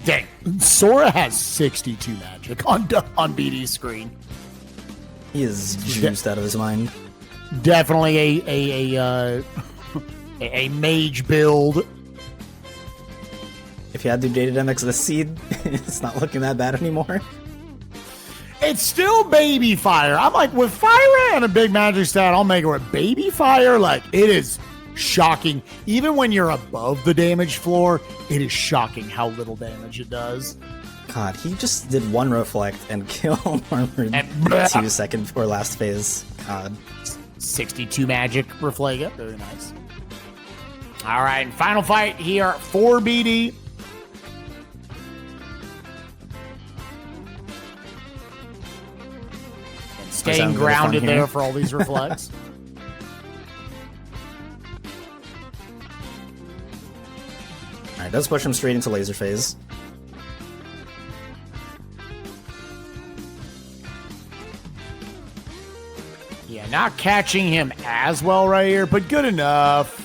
Dang, Sora has 62 magic on BD's screen. He is juiced out of his mind. Definitely a mage build. If you had to do DoubleADewi the seed, it's not looking that bad anymore. It's still baby fire. I'm like, with fire and a big magic stat, I'll make it with baby fire. Like, it is shocking. Even when you're above the damage floor, it is shocking how little damage it does. God, he just did one reflect and kill Armored 2 seconds before last phase. God. 62 magic reflect. Yep, very nice. All right, and final fight here for BD. And staying grounded there for all these reflects. All right, does push him straight into laser phase. Yeah, not catching him as well right here, but good enough.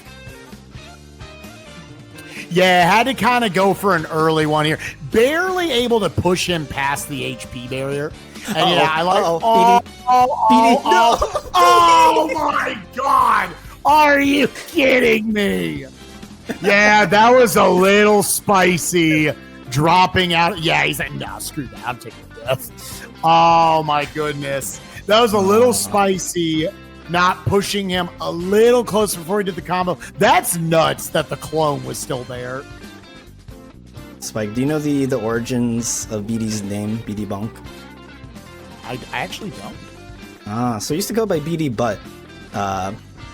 Yeah, had to kind of go for an early one here. Barely able to push him past the HP barrier. And yeah, I like. Oh my God! Are you kidding me? Yeah, that was a little spicy. Dropping out. Yeah, he's like, nah, screw that. I'm taking the death. Oh my goodness. That was a little spicy. Not pushing him a little closer before he did the combo. That's nuts that the clone was still there. Spike, do you know the origins of BD's name, BDBonk? I actually don't. So it used to go by BD, but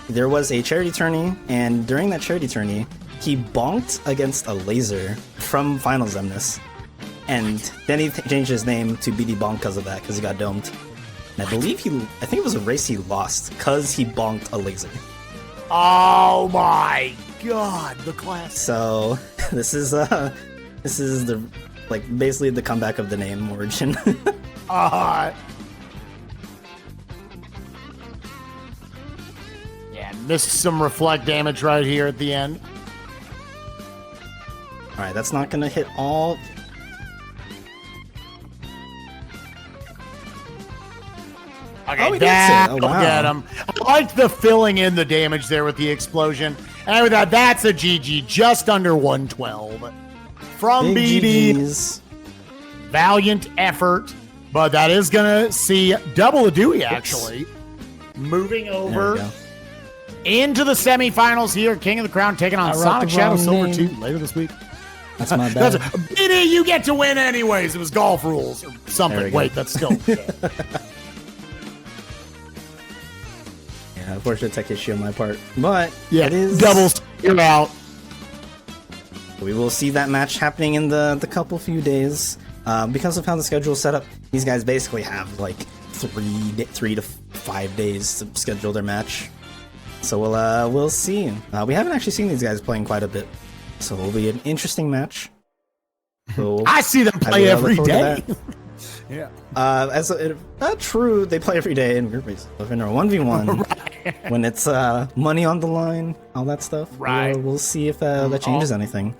there was a charity tourney, and during that charity tourney, he bonked against a laser from Final Zemnis. And then he changed his name to BDBonk because of that, because he got domed. And I believe I think it was a race he lost because he bonked a laser. Oh my God, the class. So this is the basically the comeback of the name origin. Yeah, missed some reflect damage right here at the end. All right, that's not gonna hit all. Okay, that'll get him. I liked the filling in the damage there with the explosion. And with that, that's a GG, just under 112. From Big BD, GGs. Valiant effort, but that is going to see DoubleADewi actually moving over into the semifinals here. King of the Crown taking on Sonic Shadow Silver 2 later this week. That's my bad. BD, you get to win anyways. It was golf rules or something. Wait, that's still... Unfortunate tech issue on my part, but yeah, it is doubles. You're out. We will see that match happening in the few days. Because of how the schedule is set up, these guys basically have like 3 to 5 days to schedule their match. So we'll see. We haven't actually seen these guys playing quite a bit, so it'll be an interesting match. So I see them play every day. Yeah. True, they play every day in group races. If in a 1v1, when it's money on the line, all that stuff, we'll see if that changes anything.